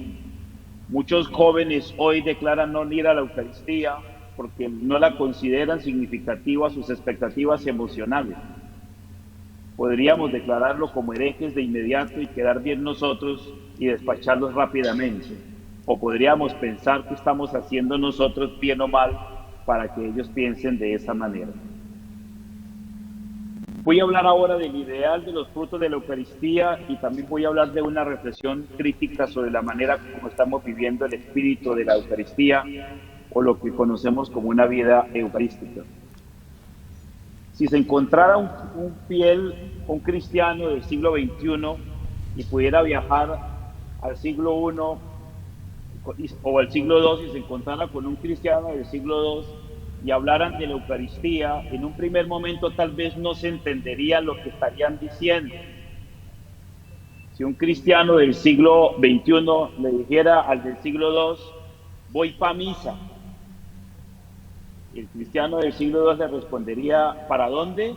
Muchos jóvenes hoy declaran no ir a la Eucaristía porque no la consideran significativa a sus expectativas emocionales. Podríamos declararlo como herejes de inmediato y quedar bien nosotros y despacharlos rápidamente. O podríamos pensar que estamos haciendo nosotros bien o mal para que ellos piensen de esa manera. Voy a hablar ahora del ideal de los frutos de la Eucaristía y también voy a hablar de una reflexión crítica sobre la manera como estamos viviendo el espíritu de la Eucaristía o lo que conocemos como una vida eucarística. Si se encontrara un fiel, un cristiano del siglo XXI y pudiera viajar al siglo I o al siglo II y se encontrara con un cristiano del siglo II y hablaran de la Eucaristía, en un primer momento tal vez no se entendería lo que estarían diciendo. Si un cristiano del siglo XXI le dijera al del siglo II, voy pa' misa, y el cristiano del siglo II le respondería, ¿para dónde?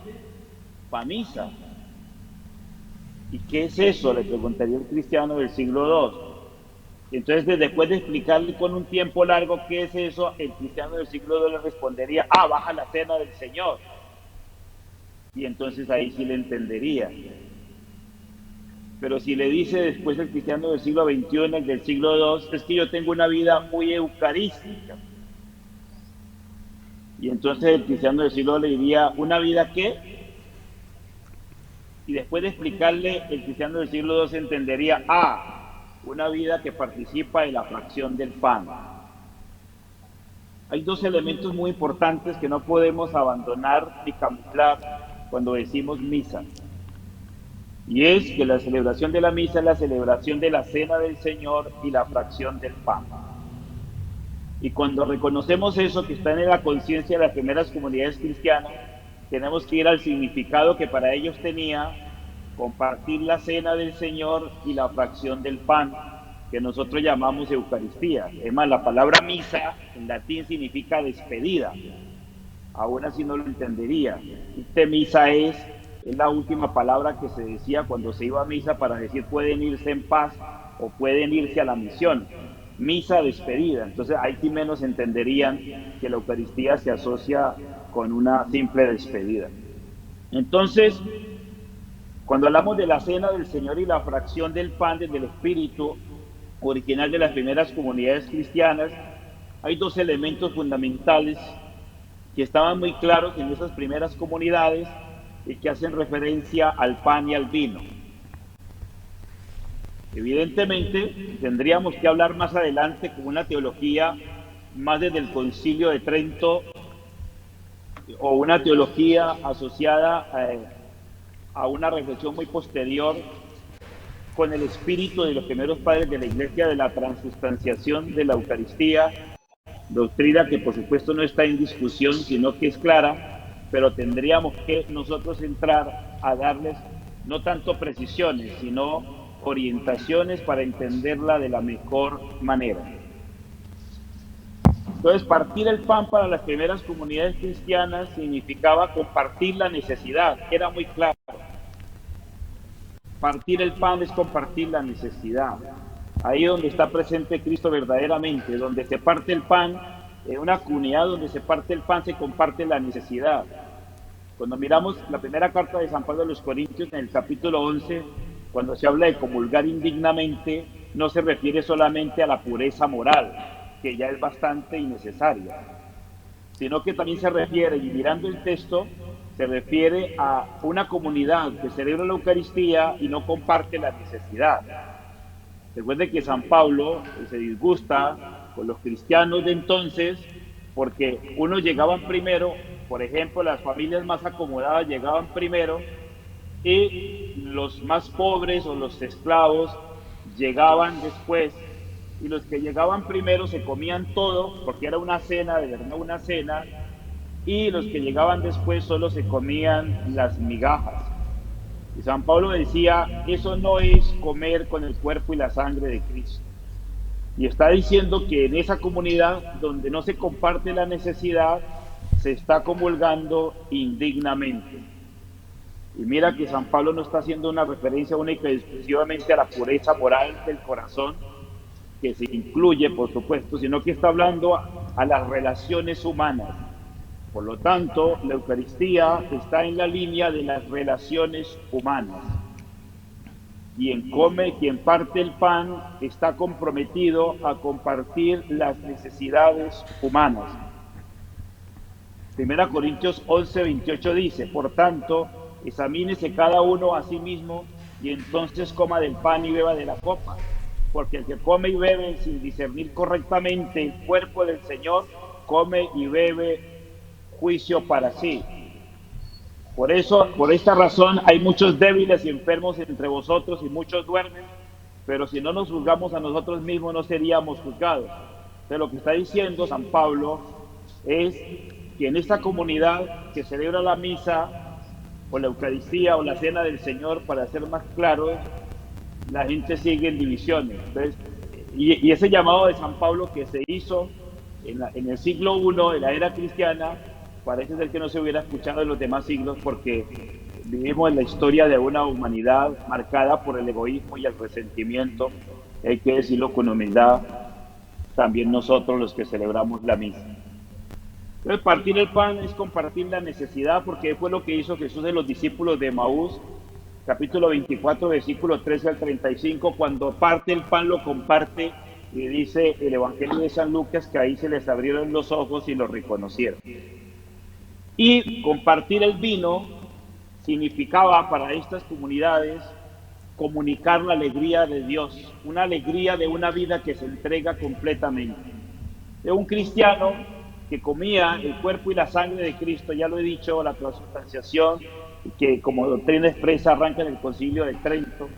Pa' misa. ¿Y qué es eso?, le preguntaría el cristiano del siglo II. Entonces, después de explicarle con un tiempo largo qué es eso, el cristiano del siglo II le respondería, baja la cena del Señor. Y entonces ahí sí le entendería. Pero si le dice después el cristiano del siglo XXI, el del siglo II, es que yo tengo una vida muy eucarística. Y entonces el cristiano del siglo le diría, ¿una vida qué? Y después de explicarle, el cristiano del siglo II entendería, una vida que participa de la fracción del pan. Hay dos elementos muy importantes que no podemos abandonar ni camuflar cuando decimos misa. Y es que la celebración de la misa es la celebración de la cena del Señor y la fracción del pan. Y cuando reconocemos eso que está en la conciencia de las primeras comunidades cristianas, tenemos que ir al significado que para ellos tenía compartir la cena del Señor y la fracción del pan, que nosotros llamamos Eucaristía. Es más, la palabra misa en latín significa despedida. Aún así no lo entendería. Misa es la última palabra que se decía cuando se iba a misa para decir pueden irse en paz o pueden irse a la misión. Misa despedida. Entonces ahí sí menos entenderían que la Eucaristía se asocia con una simple despedida. Entonces, cuando hablamos de la cena del Señor y la fracción del pan desde el espíritu original de las primeras comunidades cristianas, hay dos elementos fundamentales que estaban muy claros en esas primeras comunidades y que hacen referencia al pan y al vino. Evidentemente, tendríamos que hablar más adelante con una teología más desde el Concilio de Trento o una teología asociada a una reflexión muy posterior con el espíritu de los primeros padres de la Iglesia de la transustanciación de la Eucaristía, doctrina que por supuesto no está en discusión, sino que es clara, pero tendríamos que nosotros entrar a darles no tanto precisiones, sino orientaciones para entenderla de la mejor manera. Entonces, partir el pan para las primeras comunidades cristianas significaba compartir la necesidad, era muy claro. Partir el pan es compartir la necesidad. Ahí donde está presente Cristo verdaderamente, donde se parte el pan, en una comunidad donde se parte el pan se comparte la necesidad. Cuando miramos la primera carta de San Pablo a los Corintios en el capítulo 11, cuando se habla de comulgar indignamente, no se refiere solamente a la pureza moral, que ya es bastante innecesaria, sino que también se refiere, y mirando el texto, se refiere a una comunidad que celebra la Eucaristía y no comparte la necesidad. Recuerden que San Pablo se disgusta con los cristianos de entonces porque unos llegaban primero, por ejemplo, las familias más acomodadas llegaban primero y los más pobres o los esclavos llegaban después, y los que llegaban primero se comían todo porque era una cena, de verdad una cena, y los que llegaban después solo se comían las migajas. Y San Pablo decía, eso no es comer con el cuerpo y la sangre de Cristo. Y está diciendo que en esa comunidad donde no se comparte la necesidad, se está comulgando indignamente. Y mira que San Pablo no está haciendo una referencia única y exclusivamente a la pureza moral del corazón, que se incluye, por supuesto, sino que está hablando a las relaciones humanas. Por lo tanto, la Eucaristía está en la línea de las relaciones humanas. Quien come, quien parte el pan, está comprometido a compartir las necesidades humanas. 1 Corintios 11:28 dice, por tanto, examínese cada uno a sí mismo y entonces coma del pan y beba de la copa. Porque el que come y bebe sin discernir correctamente el cuerpo del Señor, come y bebe juicio para sí. Por eso, por esta razón, hay muchos débiles y enfermos entre vosotros y muchos duermen, pero si no nos juzgamos a nosotros mismos no seríamos juzgados. Entonces lo que está diciendo San Pablo es que en esta comunidad que celebra la misa o la Eucaristía o la cena del Señor, para ser más claros, la gente sigue en divisiones. Entonces, y ese llamado de San Pablo que se hizo en el siglo I, en la era cristiana, parece ser que no se hubiera escuchado en los demás siglos, porque vivimos en la historia de una humanidad marcada por el egoísmo y el resentimiento. Hay que decirlo con humildad, también nosotros los que celebramos la misa. Entonces, partir el pan es compartir la necesidad, porque fue lo que hizo Jesús de los discípulos de Emaús, capítulo 24, versículos 13 al 35, cuando parte el pan lo comparte, y dice el Evangelio de San Lucas que ahí se les abrieron los ojos y lo reconocieron. Y compartir el vino significaba para estas comunidades comunicar la alegría de Dios, una alegría de una vida que se entrega completamente. De un cristiano que comía el cuerpo y la sangre de Cristo, ya lo he dicho, la transubstanciación, que como doctrina expresa arranca en el Concilio de Trento.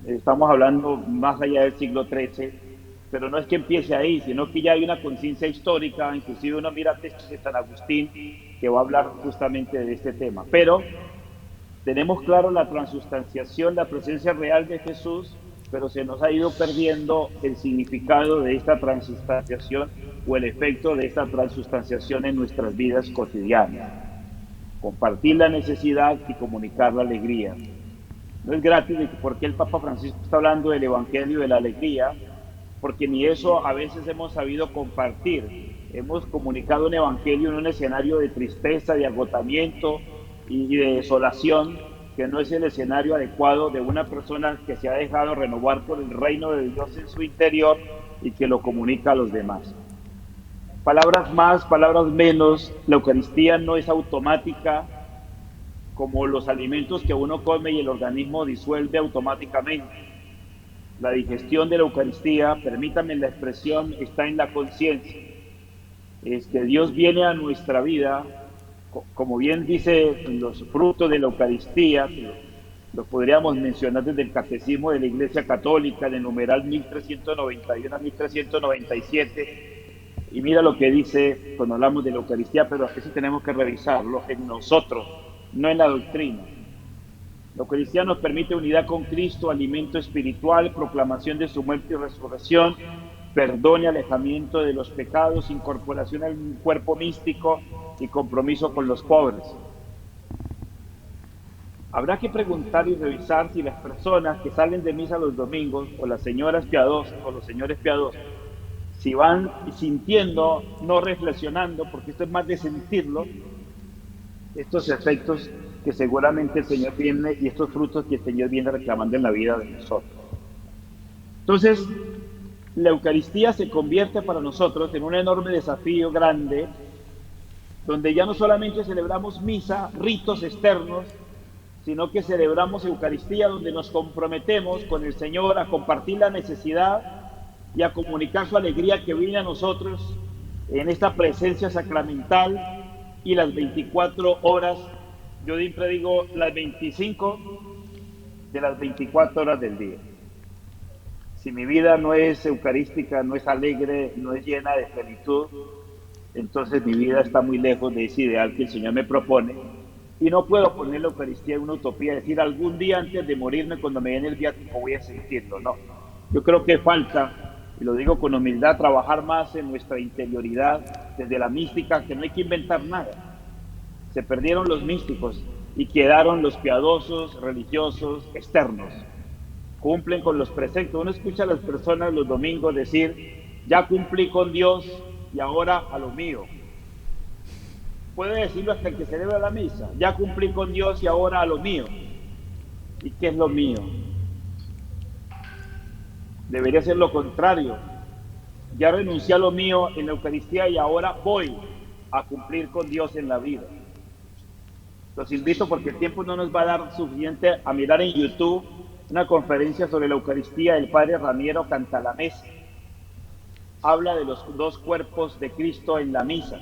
Estamos hablando más allá del siglo XIII, pero no es que empiece ahí, sino que ya hay una conciencia histórica, inclusive uno mira textos de San Agustín que va a hablar justamente de este tema. Pero tenemos claro la transustanciación, la presencia real de Jesús, pero se nos ha ido perdiendo el significado de esta transustanciación o el efecto de esta transustanciación en nuestras vidas cotidianas. Compartir la necesidad y comunicar la alegría. No es gratis porque el Papa Francisco está hablando del Evangelio de la alegría, porque ni eso a veces hemos sabido compartir. Hemos comunicado un Evangelio en un escenario de tristeza, de agotamiento y de desolación, que no es el escenario adecuado de una persona que se ha dejado renovar por el reino de Dios en su interior y que lo comunica a los demás. Palabras más, palabras menos, la Eucaristía no es automática como los alimentos que uno come y el organismo disuelve automáticamente. La digestión de la Eucaristía, permítanme la expresión, está en la conciencia. Dios viene a nuestra vida, como bien dice los frutos de la Eucaristía, los podríamos mencionar desde el Catecismo de la Iglesia Católica, en el numeral 1391 a 1397, y mira lo que dice cuando hablamos de la Eucaristía, pero eso tenemos que revisarlo en nosotros, no en la doctrina. La Eucaristía nos permite unidad con Cristo, alimento espiritual, proclamación de su muerte y resurrección, perdón y alejamiento de los pecados, incorporación al cuerpo místico y compromiso con los pobres. Habrá que preguntar y revisar si las personas que salen de misa los domingos, o las señoras piadosas o los señores piadosos, si van sintiendo, no reflexionando, porque esto es más de sentirlo, estos efectos que seguramente el Señor viene y estos frutos que el Señor viene reclamando en la vida de nosotros. Entonces, la Eucaristía se convierte para nosotros en un enorme desafío grande, donde ya no solamente celebramos misa, ritos externos, sino que celebramos Eucaristía, donde nos comprometemos con el Señor a compartir la necesidad y a comunicar su alegría que viene a nosotros en esta presencia sacramental y las 24 horas, yo siempre digo las 25 de las 24 horas del día. Si mi vida no es eucarística, no es alegre, no es llena de plenitud, entonces mi vida está muy lejos de ese ideal que el Señor me propone. Y no puedo poner la Eucaristía en una utopía, decir algún día antes de morirme, cuando me den el viático, voy a sentirlo. No, yo creo que falta, y lo digo con humildad, trabajar más en nuestra interioridad, desde la mística, que no hay que inventar nada. Se perdieron los místicos y quedaron los piadosos, religiosos, externos. Cumplen con los preceptos. Uno escucha a las personas los domingos decir, ya cumplí con Dios y ahora a lo mío. Puede decirlo hasta el que celebra la misa, ya cumplí con Dios y ahora a lo mío. ¿Y qué es lo mío? Debería ser lo contrario. Ya renuncié a lo mío en la Eucaristía y ahora voy a cumplir con Dios en la vida. Los invito, porque el tiempo no nos va a dar suficiente, a mirar en YouTube una conferencia sobre la Eucaristía del padre Raniero Cantalamessa. Habla de los dos cuerpos de Cristo en la misa.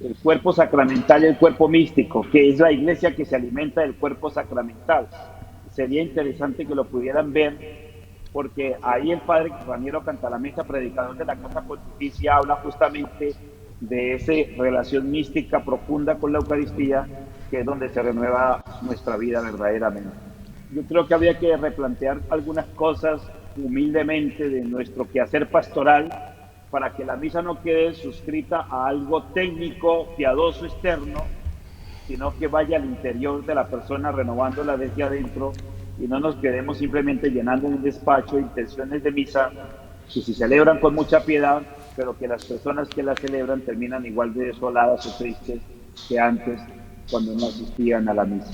El cuerpo sacramental y el cuerpo místico, que es la iglesia que se alimenta del cuerpo sacramental. Sería interesante que lo pudieran ver, porque ahí el padre Raniero Cantalamessa, predicador de la Casa Pontificia, habla justamente de esa relación mística profunda con la Eucaristía, que es donde se renueva nuestra vida verdaderamente. Yo creo que habría que replantear algunas cosas humildemente de nuestro quehacer pastoral, para que la misa no quede suscrita a algo técnico, piadoso, externo, sino que vaya al interior de la persona, renovándola desde adentro, y no nos quedemos simplemente llenando en el despacho intenciones de misa que se celebran con mucha piedad, pero que las personas que la celebran terminan igual de desoladas o tristes que antes, cuando no asistían a la misa.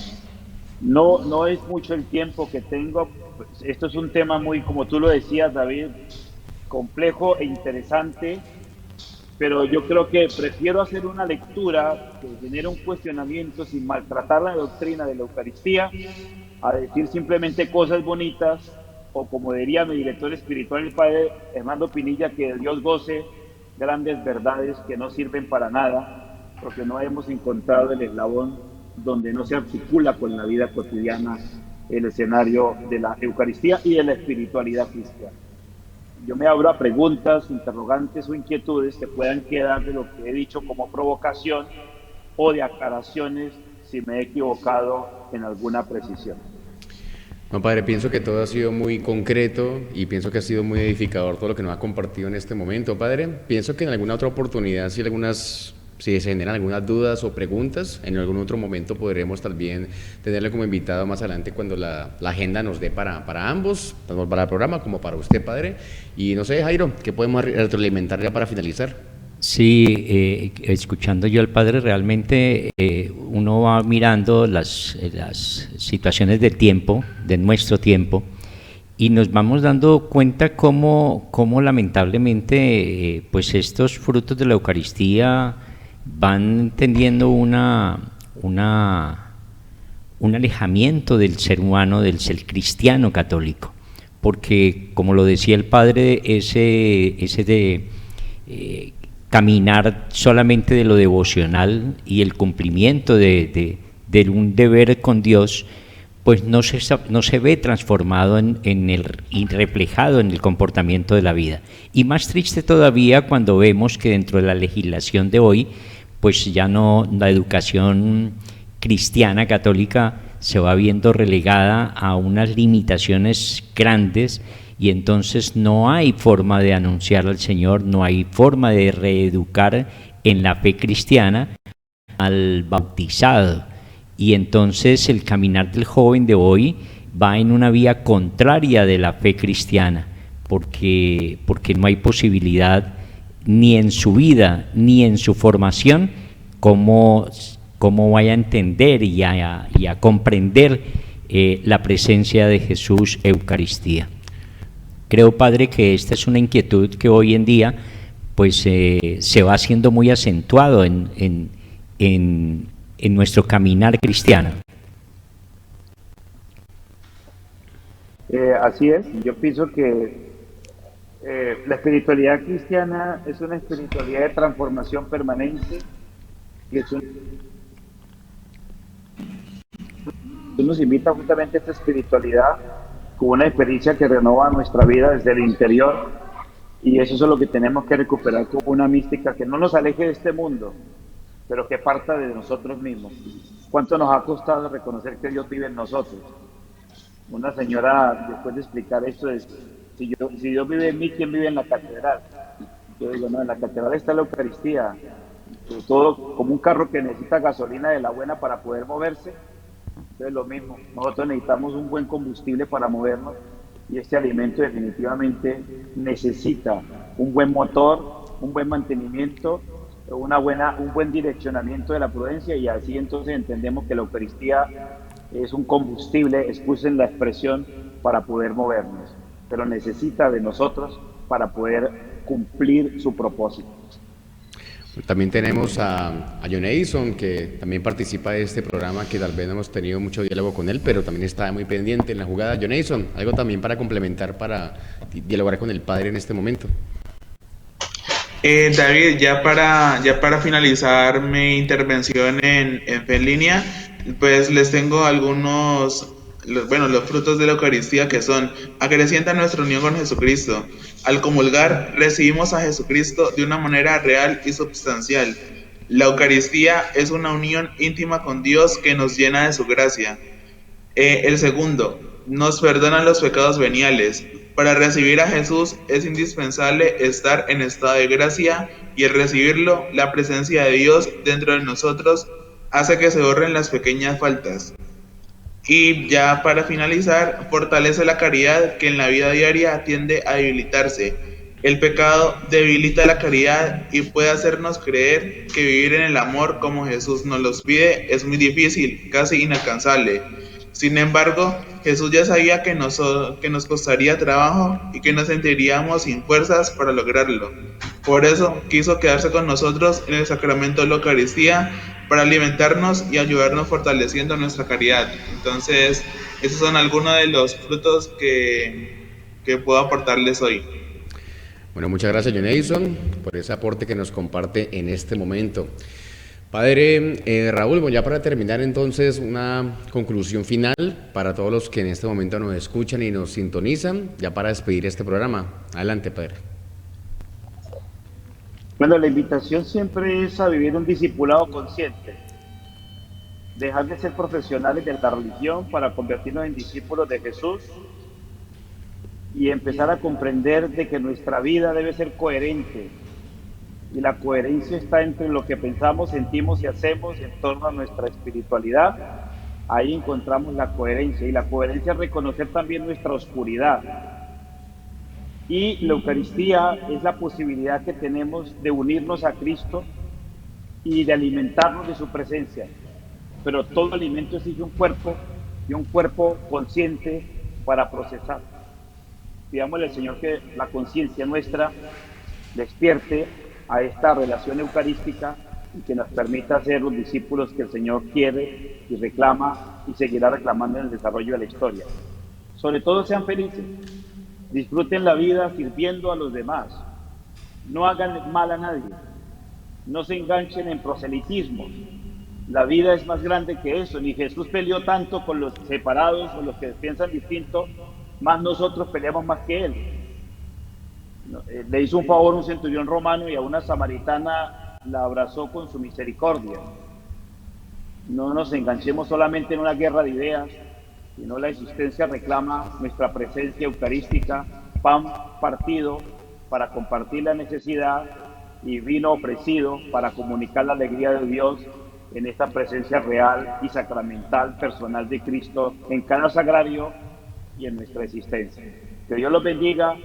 No es mucho el tiempo que tengo. Esto es un tema muy, como tú lo decías, David, complejo e interesante, pero yo creo que prefiero hacer una lectura que genere un cuestionamiento sin maltratar la doctrina de la Eucaristía, a decir simplemente cosas bonitas, o como diría mi director espiritual, el padre Hernando Pinilla, que Dios goce grandes verdades que no sirven para nada, porque no hemos encontrado el eslabón donde no se articula con la vida cotidiana el escenario de la Eucaristía y de la espiritualidad cristiana. Yo me abro a preguntas, interrogantes o inquietudes que puedan quedar de lo que he dicho como provocación o de aclaraciones si me he equivocado en alguna precisión.
No, padre, pienso que todo ha sido muy concreto y pienso que ha sido muy edificador todo lo que nos ha compartido en este momento, padre. Pienso que en alguna otra oportunidad, si se generan algunas dudas o preguntas, en algún otro momento podremos también tenerle como invitado más adelante cuando la agenda nos dé para ambos, tanto para el programa como para usted, padre. Y no sé, Jairo, ¿qué podemos retroalimentar ya para finalizar?
Sí, escuchando yo al padre, realmente uno va mirando las situaciones de tiempo, de nuestro tiempo, y nos vamos dando cuenta cómo lamentablemente pues estos frutos de la Eucaristía van teniendo un alejamiento del ser humano, del ser cristiano católico, porque como lo decía el padre, ese de caminar solamente de lo devocional y el cumplimiento de un deber con Dios, pues no se ve transformado y reflejado en el comportamiento de la vida. Y más triste todavía cuando vemos que dentro de la legislación de hoy, pues ya no, la educación cristiana católica se va viendo relegada a unas limitaciones grandes, y entonces no hay forma de anunciar al Señor, no hay forma de reeducar en la fe cristiana al bautizado. Y entonces el caminar del joven de hoy va en una vía contraria de la fe cristiana, porque no hay posibilidad ni en su vida ni en su formación cómo vaya a entender y a comprender la presencia de Jesús Eucaristía. Creo, padre, que esta es una inquietud que hoy en día pues se va haciendo muy acentuado en nuestro caminar cristiano.
Así es, yo pienso que la espiritualidad cristiana es una espiritualidad de transformación permanente, y nos invita justamente a esta espiritualidad como una experiencia que renova nuestra vida desde el interior, y eso es lo que tenemos que recuperar como una mística que no nos aleje de este mundo, pero que parta de nosotros mismos. ¿Cuánto nos ha costado reconocer que Dios vive en nosotros? Una señora, después de explicar esto, es, si Dios vive en mí, ¿quién vive en la catedral? Yo digo, no, en la catedral está la Eucaristía, sobre todo como un carro que necesita gasolina de la buena para poder moverse. Entonces lo mismo, nosotros necesitamos un buen combustible para movernos, y este alimento definitivamente necesita un buen motor, un buen mantenimiento, un buen direccionamiento de la prudencia, y así entonces entendemos que la Eucaristía es un combustible, excusen la expresión, para poder movernos, pero necesita de nosotros para poder cumplir su propósito.
También tenemos a John Edison, que también participa de este programa, que tal vez no hemos tenido mucho diálogo con él, pero también está muy pendiente en la jugada. John Edison, algo también para complementar, para dialogar con el padre en este momento.
David, ya para finalizar mi intervención en Fe en Línea, pues les tengo los frutos de la Eucaristía, que son: acrecienta nuestra unión con Jesucristo. Al comulgar, recibimos a Jesucristo de una manera real y substancial. La Eucaristía es una unión íntima con Dios que nos llena de su gracia. El segundo, nos perdonan los pecados veniales. Para recibir a Jesús es indispensable estar en estado de gracia, y el recibirlo, la presencia de Dios dentro de nosotros, hace que se borren las pequeñas faltas. Y ya para finalizar, fortalece la caridad, que en la vida diaria tiende a debilitarse. El pecado debilita la caridad y puede hacernos creer que vivir en el amor como Jesús nos los pide es muy difícil, casi inalcanzable. Sin embargo, Jesús ya sabía que nos costaría trabajo y que nos sentiríamos sin fuerzas para lograrlo. Por eso quiso quedarse con nosotros en el sacramento de la Eucaristía para alimentarnos y ayudarnos fortaleciendo nuestra caridad. Entonces, esos son algunos de los frutos que puedo aportarles hoy.
Bueno, muchas gracias, John Edison, por ese aporte que nos comparte en este momento. Padre Raúl, bueno, ya para terminar entonces una conclusión final para todos los que en este momento nos escuchan y nos sintonizan, ya para despedir este programa. Adelante, Padre.
Bueno, la invitación siempre es a vivir un discipulado consciente, dejar de ser profesionales de la religión para convertirnos en discípulos de Jesús y empezar a comprender de que nuestra vida debe ser coherente. Y la coherencia está entre lo que pensamos, sentimos y hacemos en torno a nuestra espiritualidad. Ahí encontramos la coherencia. Y la coherencia es reconocer también nuestra oscuridad. Y la Eucaristía es la posibilidad que tenemos de unirnos a Cristo y de alimentarnos de su presencia. Pero todo alimento exige un cuerpo y un cuerpo consciente para procesar. Pidámosle al Señor que la conciencia nuestra despierte a esta relación eucarística y que nos permita ser los discípulos que el Señor quiere y reclama y seguirá reclamando en el desarrollo de la historia. Sobre todo sean felices, disfruten la vida sirviendo a los demás, no hagan mal a nadie, no se enganchen en proselitismo. La vida es más grande que eso, ni Jesús peleó tanto con los separados o los que piensan distinto, más nosotros peleamos más que Él. Le hizo un favor un centurión romano y a una samaritana la abrazó con su misericordia. No nos enganchemos solamente en una guerra de ideas, sino la existencia reclama nuestra presencia eucarística, pan partido para compartir la necesidad y vino ofrecido para comunicar la alegría de Dios en esta presencia real y sacramental personal de Cristo en cada sagrario y en nuestra existencia. Que Dios los bendiga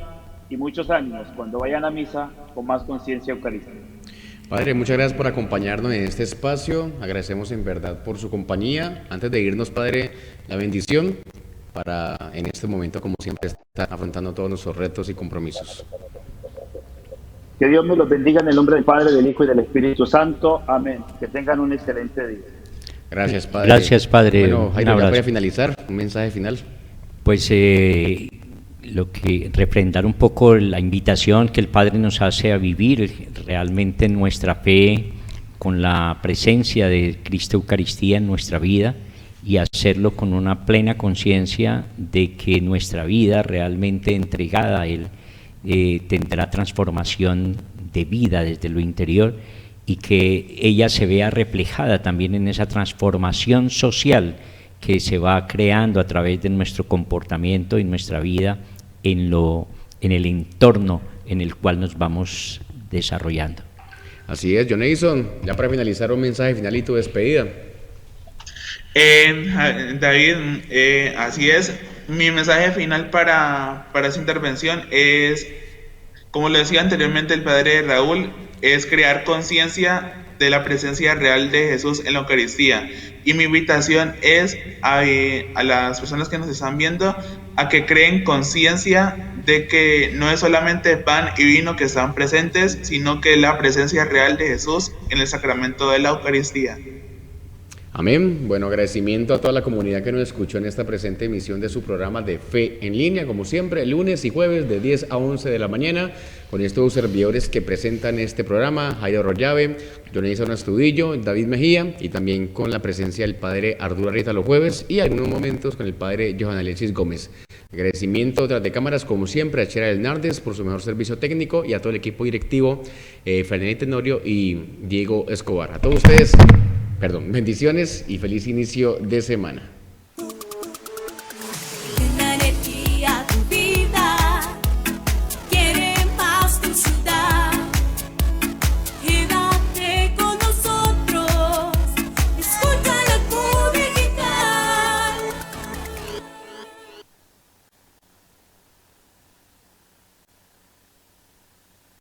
y muchos ánimos cuando vayan a misa con más conciencia eucarística.
Padre, muchas gracias por acompañarnos en este espacio, agradecemos en verdad por su compañía. Antes de irnos, Padre, la bendición para en este momento, como siempre, estar afrontando todos nuestros retos y compromisos.
Que Dios me los bendiga en el nombre del Padre, del Hijo y del Espíritu Santo. Amén. Que tengan un excelente día.
Gracias, Padre.
Gracias, Padre.
Bueno, Jairo, ya para finalizar, un mensaje final.
Pues lo que refrendar un poco la invitación que el Padre nos hace a vivir realmente nuestra fe con la presencia de Cristo Eucaristía en nuestra vida y hacerlo con una plena conciencia de que nuestra vida realmente entregada a Él tendrá transformación de vida desde lo interior y que ella se vea reflejada también en esa transformación social que se va creando a través de nuestro comportamiento y nuestra vida en el entorno en el cual nos vamos desarrollando.
Así es, John Edison, ya para finalizar un mensaje final y tu despedida.
David, así es, mi mensaje final para esta intervención es, como lo decía anteriormente el Padre Raúl, es crear conciencia de la presencia real de Jesús en la Eucaristía. Y mi invitación es a las personas que nos están viendo a que creen conciencia de que no es solamente pan y vino que están presentes, sino que la presencia real de Jesús en el sacramento de la Eucaristía.
Amén. Bueno, agradecimiento a toda la comunidad que nos escuchó en esta presente emisión de su programa de Fe en Línea, como siempre, lunes y jueves de 10 a 11 de la mañana, con estos servidores que presentan este programa, Jairo Rollave, Jonathan Astudillo, David Mejía, y también con la presencia del Padre Arturo Arrieta los jueves, y algunos momentos con el Padre Johan Alexis Gómez. Agradecimiento tras de cámaras, como siempre, a Chera Hernández por su mejor servicio técnico y a todo el equipo directivo, Fernando Tenorio y Diego Escobar. A todos ustedes, bendiciones y feliz inicio de semana.